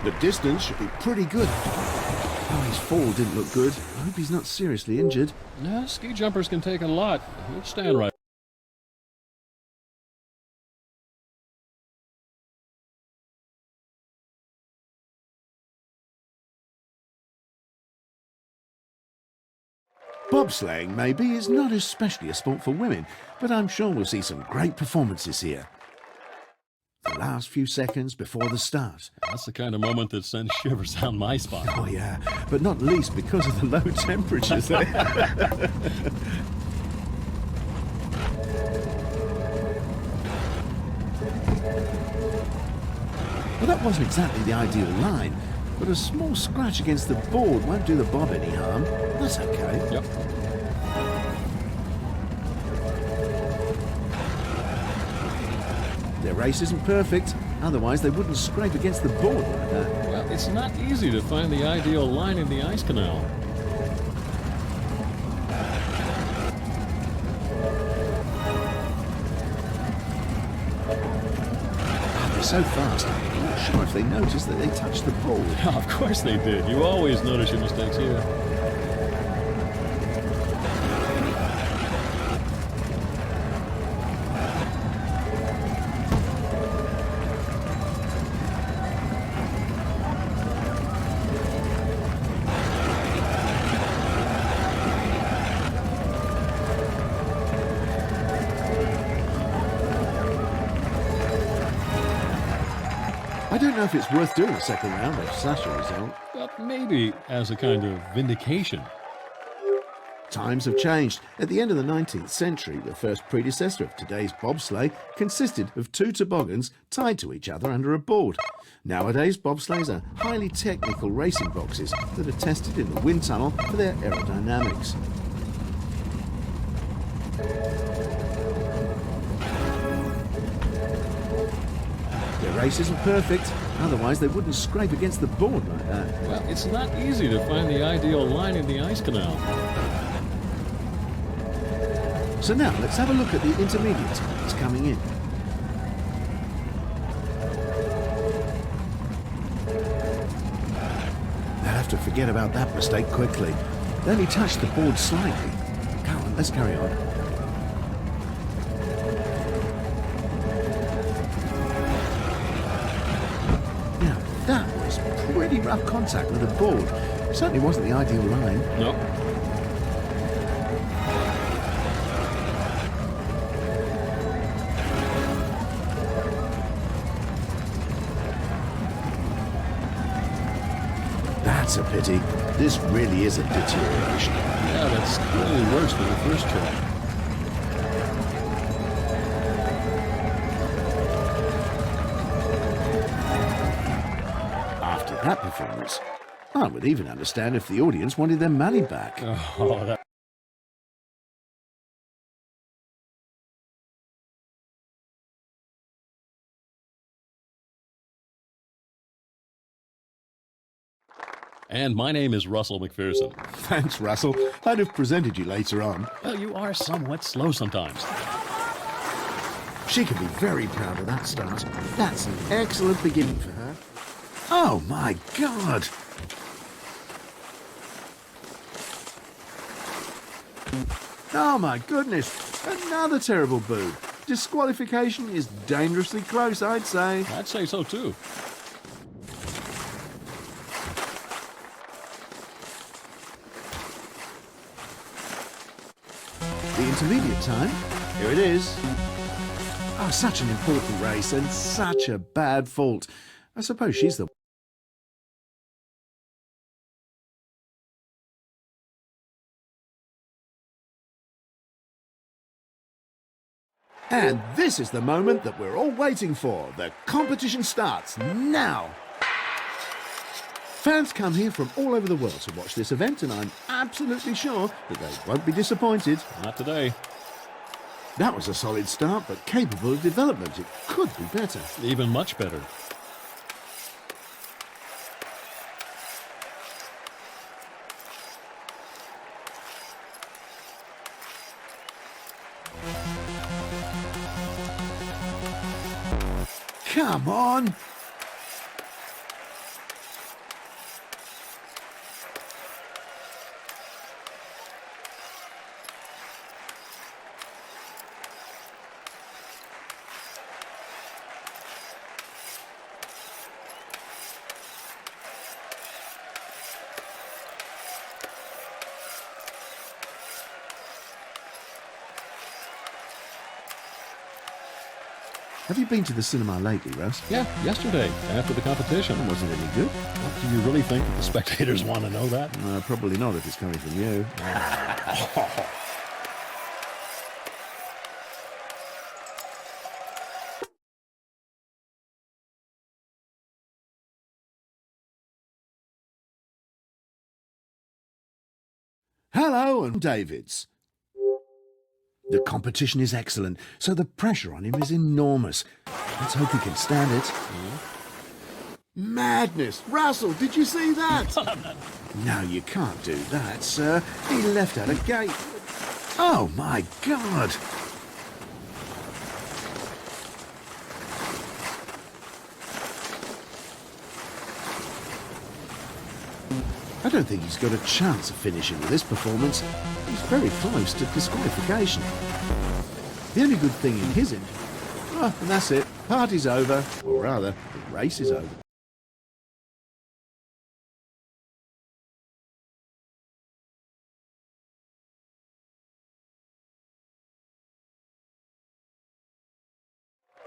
Speaker 1: The distance should be pretty good. Oh, his fall didn't look good. I hope he's not seriously injured.
Speaker 2: Yeah, ski jumpers can take a lot. He'll stand right.
Speaker 1: Bobsleighing, maybe, is not especially a sport for women, but I'm sure we'll see some great performances here. The last few seconds before the start.
Speaker 2: That's the kind of moment that sends shivers down my spine.
Speaker 1: Oh, yeah, but not least because of the low temperatures there. Well, that wasn't exactly the ideal line, but a small scratch against the board won't do the bob any harm. That's okay.
Speaker 2: Yep.
Speaker 1: Their race isn't perfect, otherwise they wouldn't scrape against the board like that.
Speaker 2: Well, it's not easy to find the ideal line in the ice canal.
Speaker 1: They're so fast, I'm not sure if they noticed that they touched the board.
Speaker 2: Of course they did. You always notice your mistakes here.
Speaker 1: I don't know if it's worth doing a second round of such a result.
Speaker 2: Well, maybe as a kind of vindication.
Speaker 1: Times have changed. At the end of the 19th century, the first predecessor of today's bobsleigh consisted of two toboggans tied to each other under a board. Nowadays, bobsleighs are highly technical racing boxes that are tested in the wind tunnel for their aerodynamics. Their race isn't perfect, otherwise they wouldn't scrape against the board like that.
Speaker 2: Well, it's not easy to find the ideal line in the ice canal.
Speaker 1: So now let's have a look at the intermediate time that's coming in. They'll have to forget about that mistake quickly. They only touched the board slightly. Come on, let's carry on. Now, that was pretty rough contact with the board. Certainly wasn't the ideal line.
Speaker 2: No.
Speaker 1: That's a pity. This really is a deterioration.
Speaker 2: Yeah, that's clearly worse than the first try.
Speaker 1: After that performance, I would even understand if the audience wanted their money back.
Speaker 2: Oh, that... And my name is Russell McPherson.
Speaker 1: Thanks, Russell. I'd have presented you later on.
Speaker 2: Well, you are somewhat slow sometimes.
Speaker 1: She can be very proud of that start. That's an excellent beginning for her. Oh, my God! Oh, my goodness! Another terrible boo. Disqualification is dangerously close, I'd say.
Speaker 2: I'd say so, too.
Speaker 1: The intermediate time, here it is. Oh, such an important race and such a bad fault. I suppose she's the... And this is the moment that we're all waiting for. The competition starts now. Fans come here from all over the world to watch this event, and I'm absolutely sure that they won't be disappointed.
Speaker 2: Not today.
Speaker 1: That was a solid start, but capable of development. It could be better.
Speaker 2: Even much better.
Speaker 1: Come on! Have you been to the cinema lately, Russ?
Speaker 2: Yeah, yesterday, after the competition.
Speaker 1: Wasn't it any good?
Speaker 2: Do you really think that the spectators want to know that?
Speaker 1: Probably not if it's coming from you. Hello, and David's. The competition is excellent, so the pressure on him is enormous. Let's hope he can stand it. Madness! Russell, did you see that? No, you can't do that, sir. He left out a gate. Oh, my God! I don't think he's got a chance of finishing with this performance. He's very close to disqualification. The only good thing in his injury... Oh, and that's it. Party's over. Or rather, the race is over.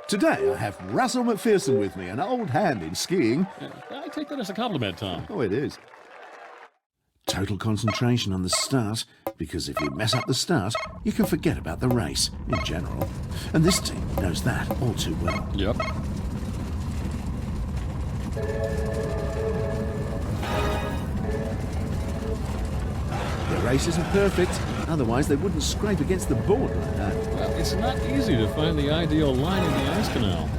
Speaker 1: Today I have Russell McPherson with me, an old hand in skiing.
Speaker 2: I take that as a compliment, Tom.
Speaker 1: Oh, it is. Total concentration on the start, because if you mess up the start, you can forget about the race in general. And this team knows that all too well.
Speaker 2: Yep.
Speaker 1: Their race isn't perfect, otherwise they wouldn't scrape against the board like that.
Speaker 2: Well, it's not easy to find the ideal line in the ice canal.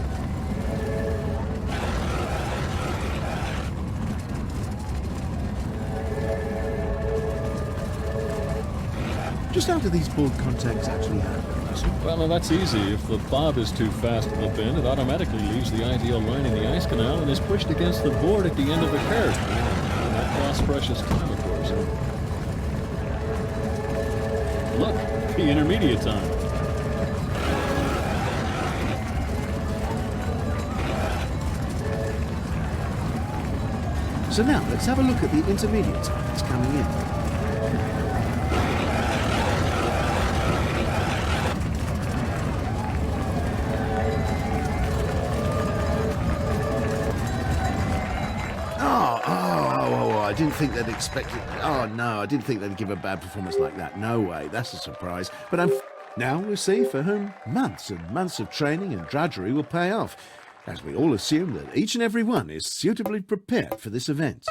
Speaker 1: Just how do these board contacts actually happen, Russell?
Speaker 2: Well, now that's easy. If the bob is too fast in the bend, it automatically leaves the ideal line in the ice canal and is pushed against the board at the end of the curve. And that costs precious time, of course. Look, the intermediate time.
Speaker 1: So now let's have a look at the intermediate time that's coming in. I didn't think they'd expect it. Oh, no, I didn't think they'd give a bad performance like that. No way, that's a surprise. But now we'll see for whom months and months of training and drudgery will pay off, as we all assume that each and every one is suitably prepared for this event.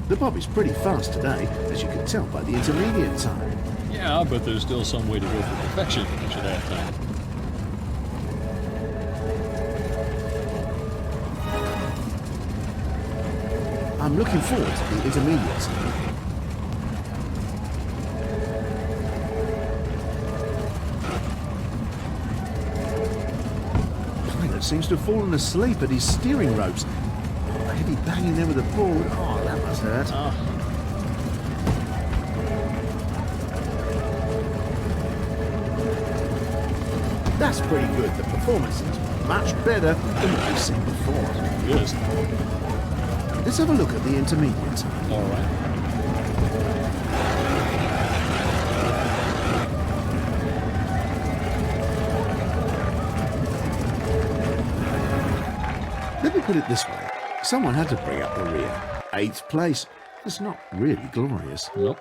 Speaker 1: The bob is pretty fast today, as you can tell by the intermediate time.
Speaker 2: Yeah, but there's still some way to go for perfection, you should add time.
Speaker 1: I'm looking forward to the intermediate time. Pilot seems to have fallen asleep at his steering ropes. Oh, a heavy banging there with the board. Oh, that must hurt. That's pretty good. The performance is much better than what we've seen before.
Speaker 2: Good.
Speaker 1: Let's have a look at the intermediate time.
Speaker 2: All right.
Speaker 1: me put it this way. Someone had to bring up the rear. 8th place. That's not really glorious.
Speaker 2: Nope.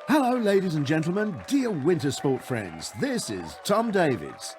Speaker 1: Hello, ladies and gentlemen, dear winter sport friends. This is Tom Davies.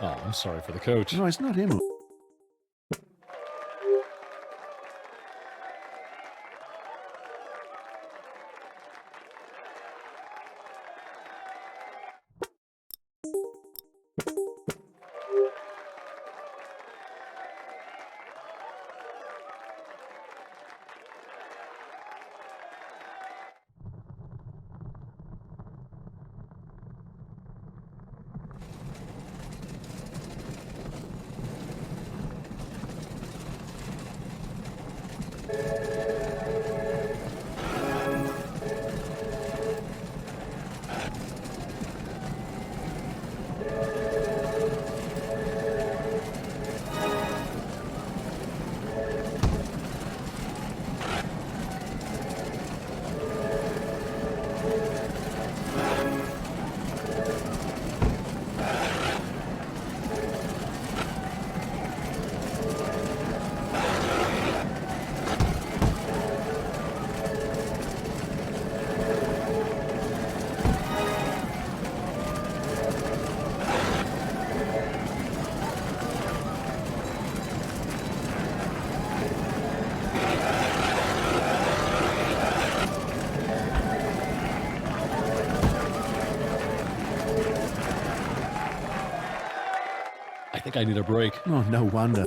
Speaker 2: Oh, I'm sorry for the coach.
Speaker 1: No, it's not him.
Speaker 2: I think I need a break.
Speaker 1: Oh, no wonder.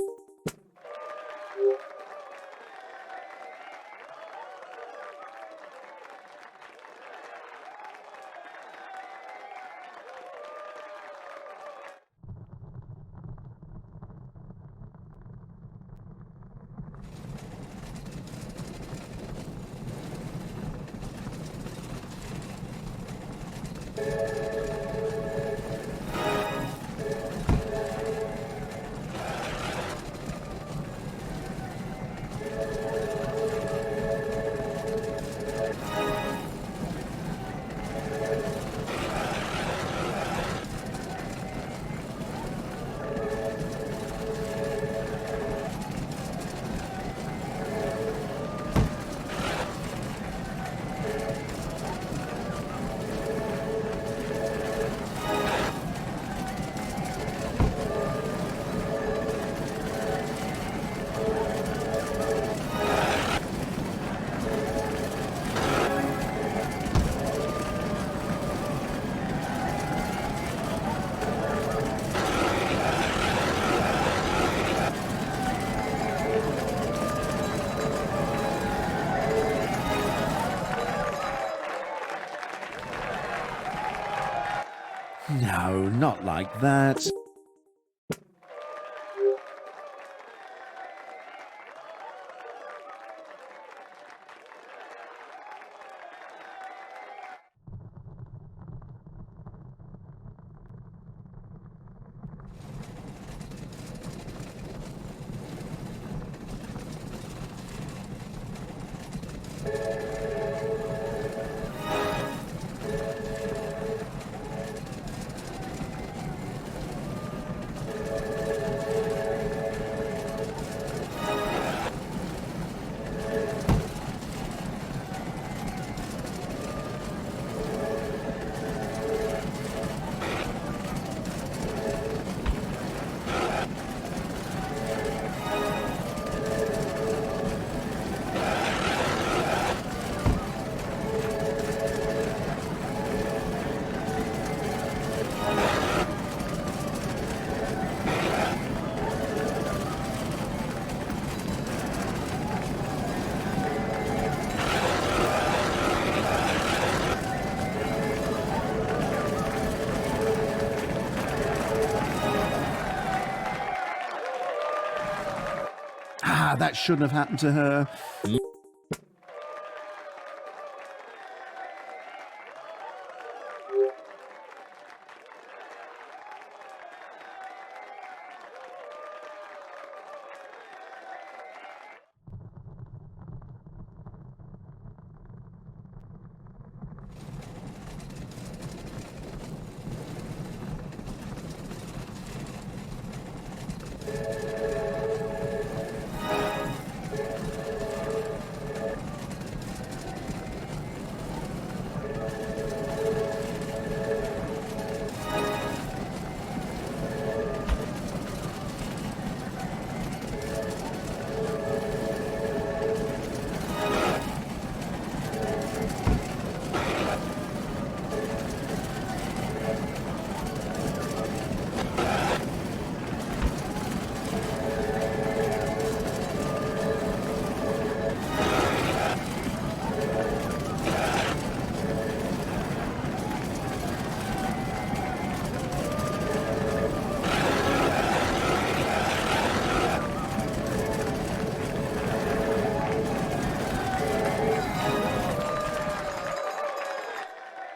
Speaker 1: No, not like that. Ah, that shouldn't have happened to her.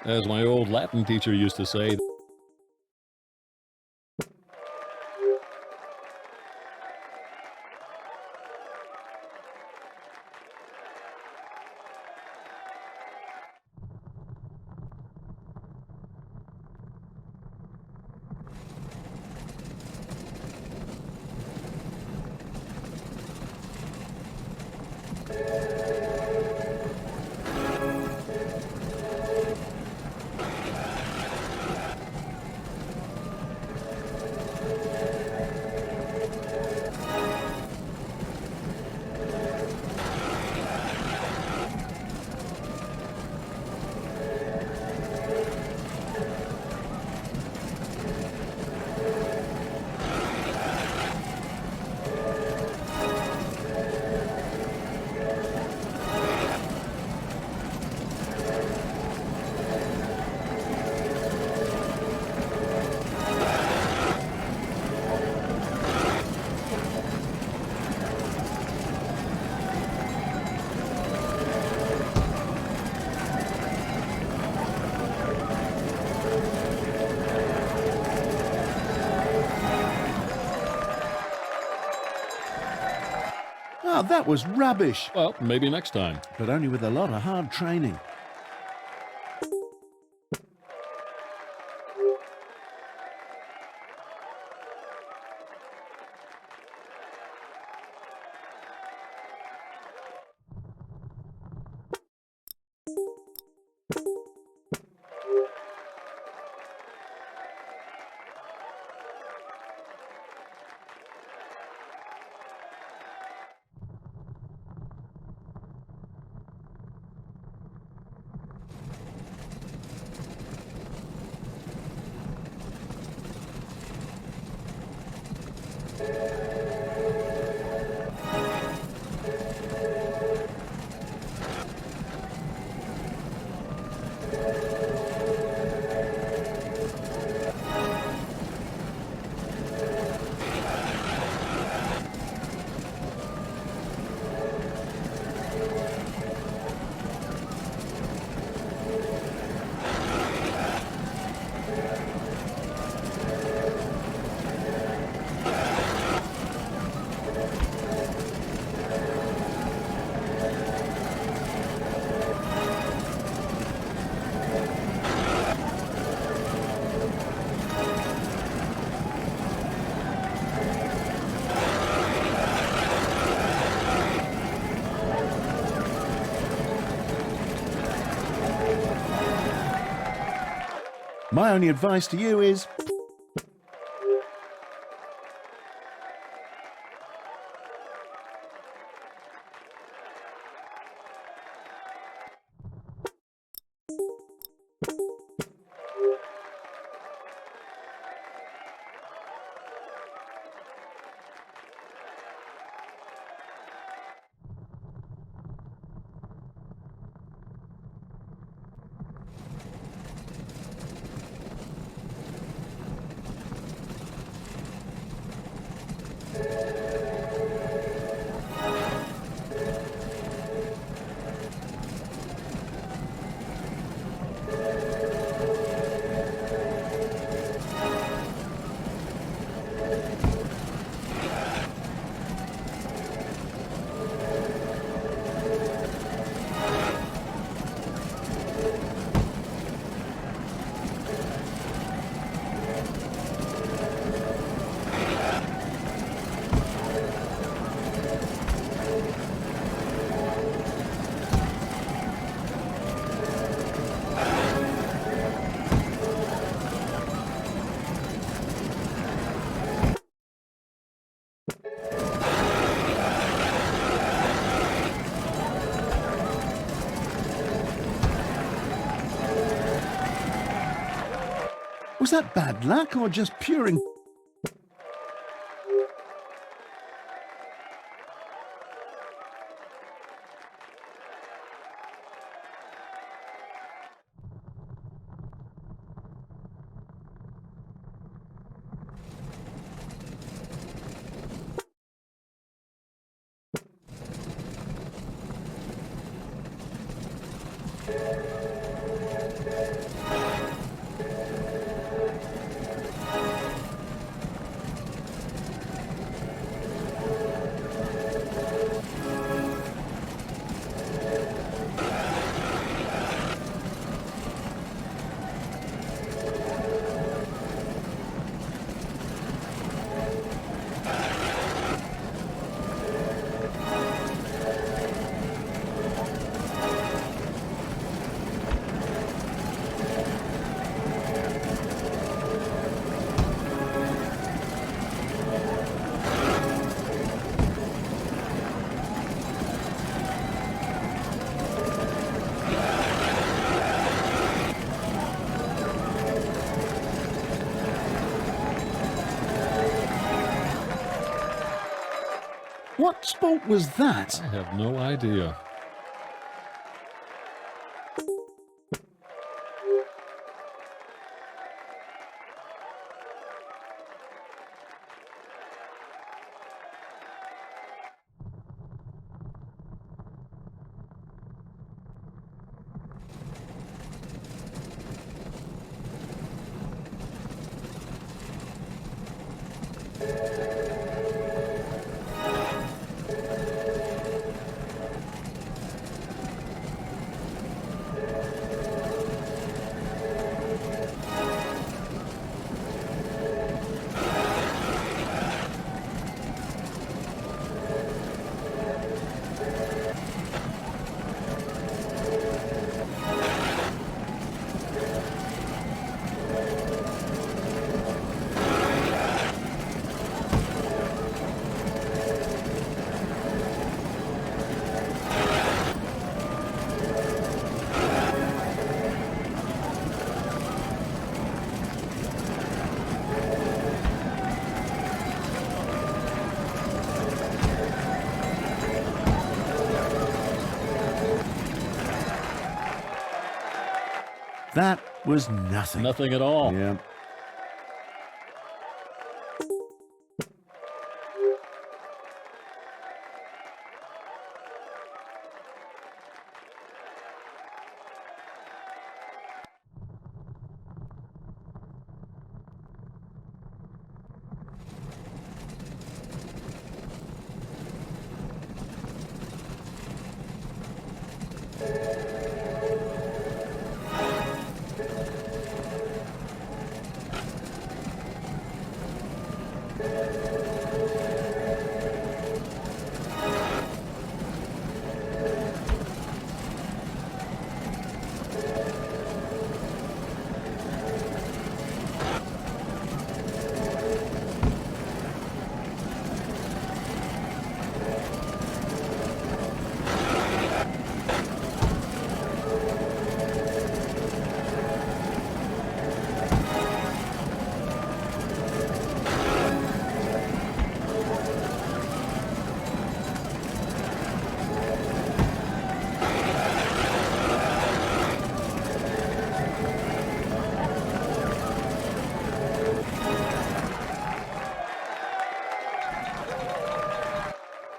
Speaker 2: As my old Latin teacher used to say,
Speaker 1: Oh, that was rubbish,
Speaker 2: well, maybe next time.
Speaker 1: but only with a lot of hard training. My only advice to you is was that bad luck or just pure What sport was that?
Speaker 2: I have no idea.
Speaker 1: That was nothing.
Speaker 2: Nothing at all.
Speaker 1: Yeah.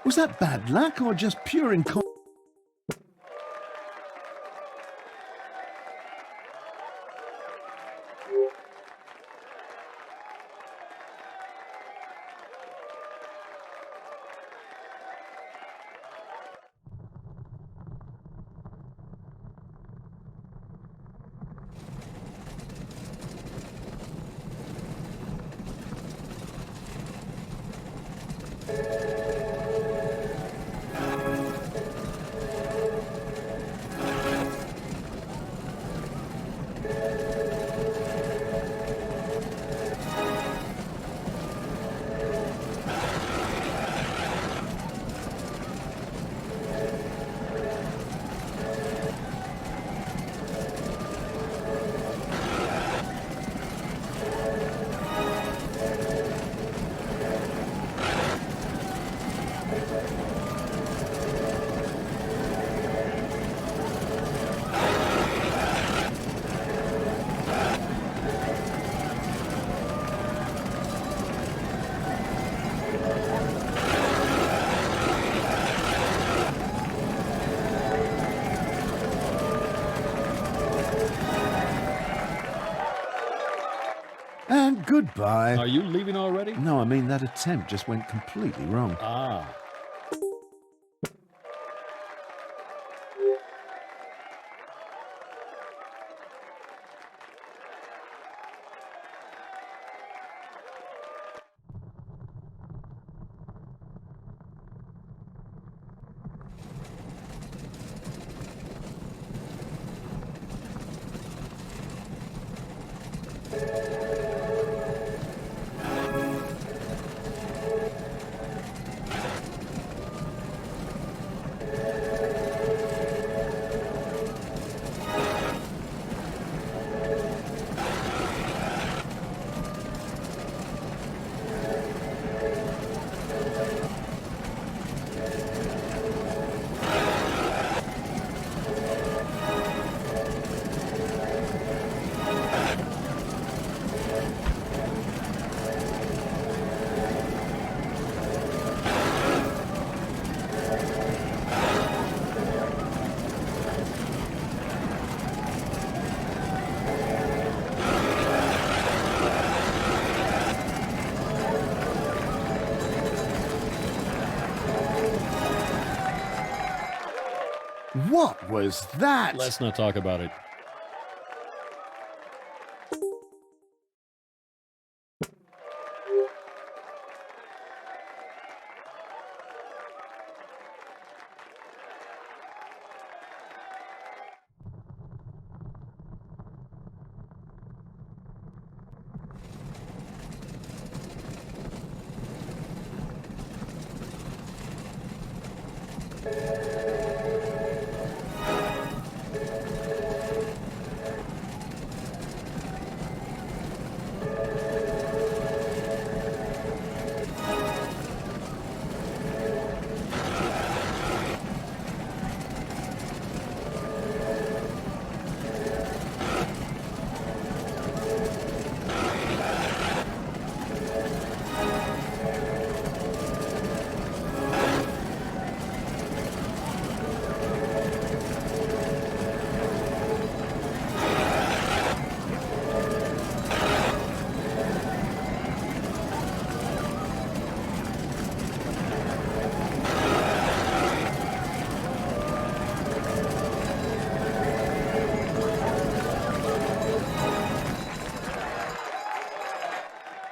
Speaker 1: Was that bad luck or just pure incompetence? And goodbye.
Speaker 2: Are you leaving already?
Speaker 1: No, I mean that attempt just went completely wrong.
Speaker 2: Ah.
Speaker 1: What was that?
Speaker 2: Let's not talk about it.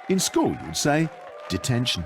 Speaker 1: In school, you'd say detention.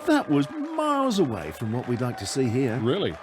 Speaker 1: That was miles away from what we'd like to see here.
Speaker 2: Really?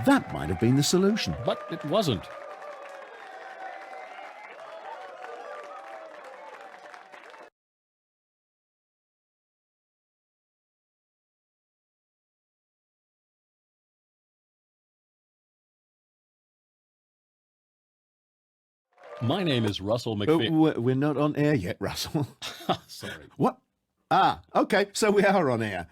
Speaker 1: That might have been the solution.
Speaker 2: But it wasn't. My name is Russell McPhee.
Speaker 1: We're not on air yet, Russell.
Speaker 2: Sorry.
Speaker 1: What? Ah, okay, so we are on air.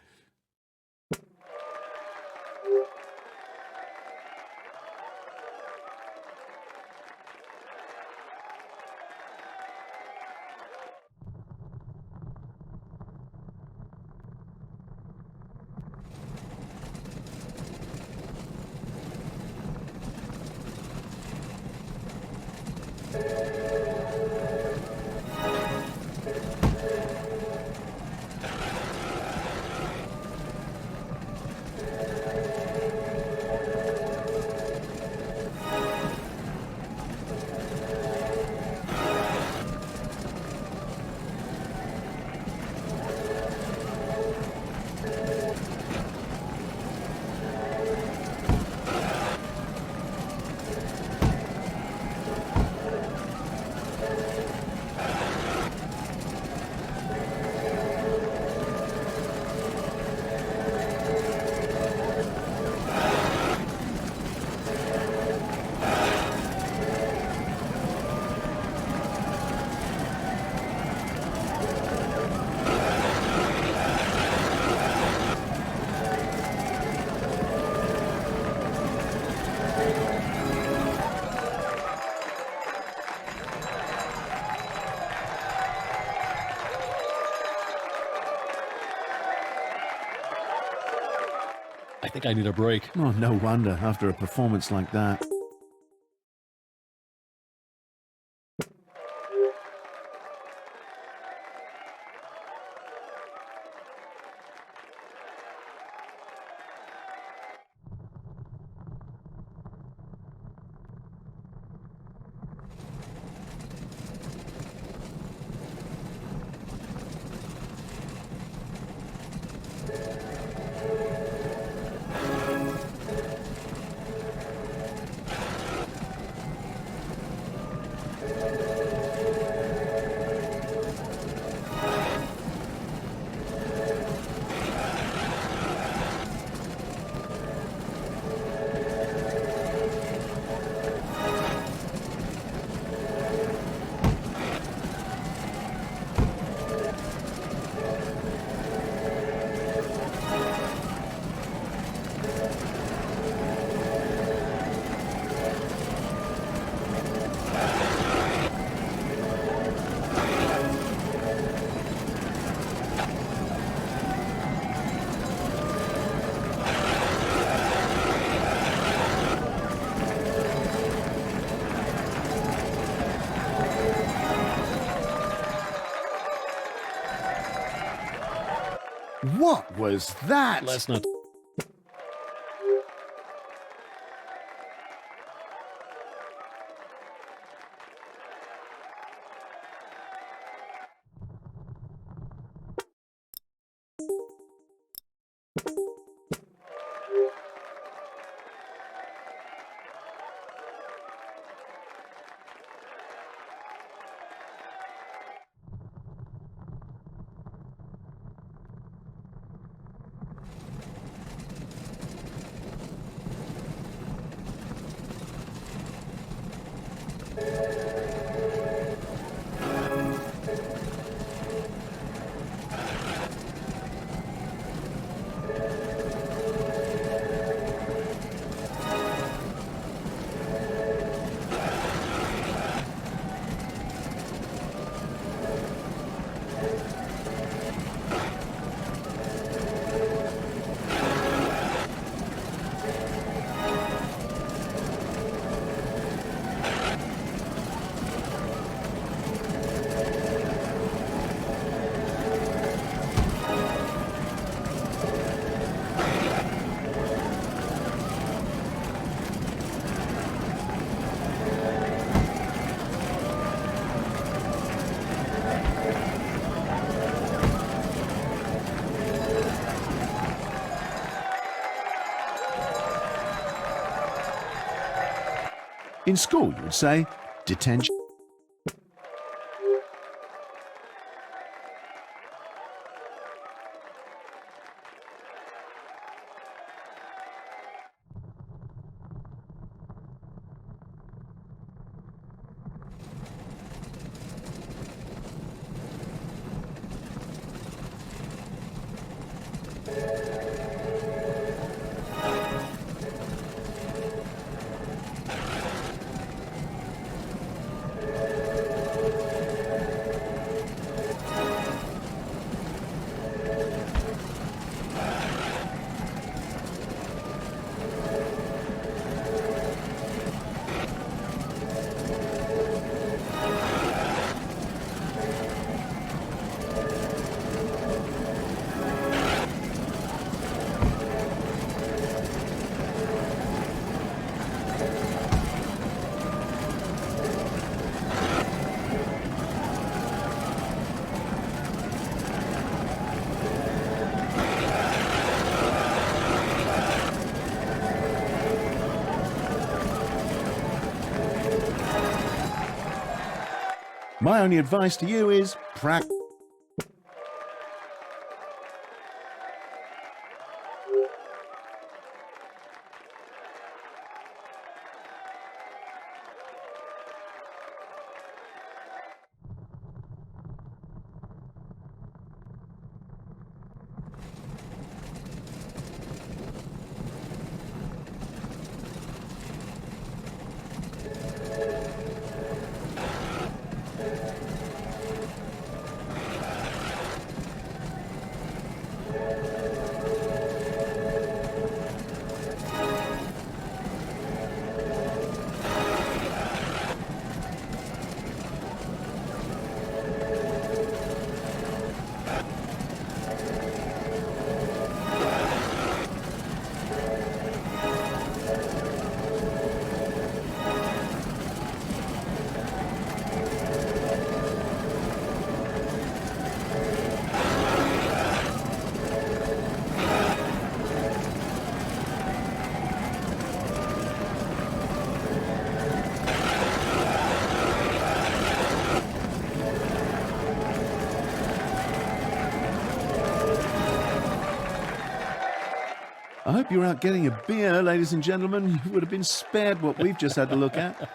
Speaker 2: I think I need a break.
Speaker 1: Oh, no wonder, after a performance like that. What was that?
Speaker 2: Let's not.
Speaker 1: In school, you would say detention. My only advice to you is practice. I hope you're out getting a beer, ladies and gentlemen. You would have been spared what we've just had to look at.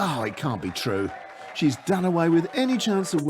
Speaker 1: Oh, it can't be true. She's done away with any chance of winning.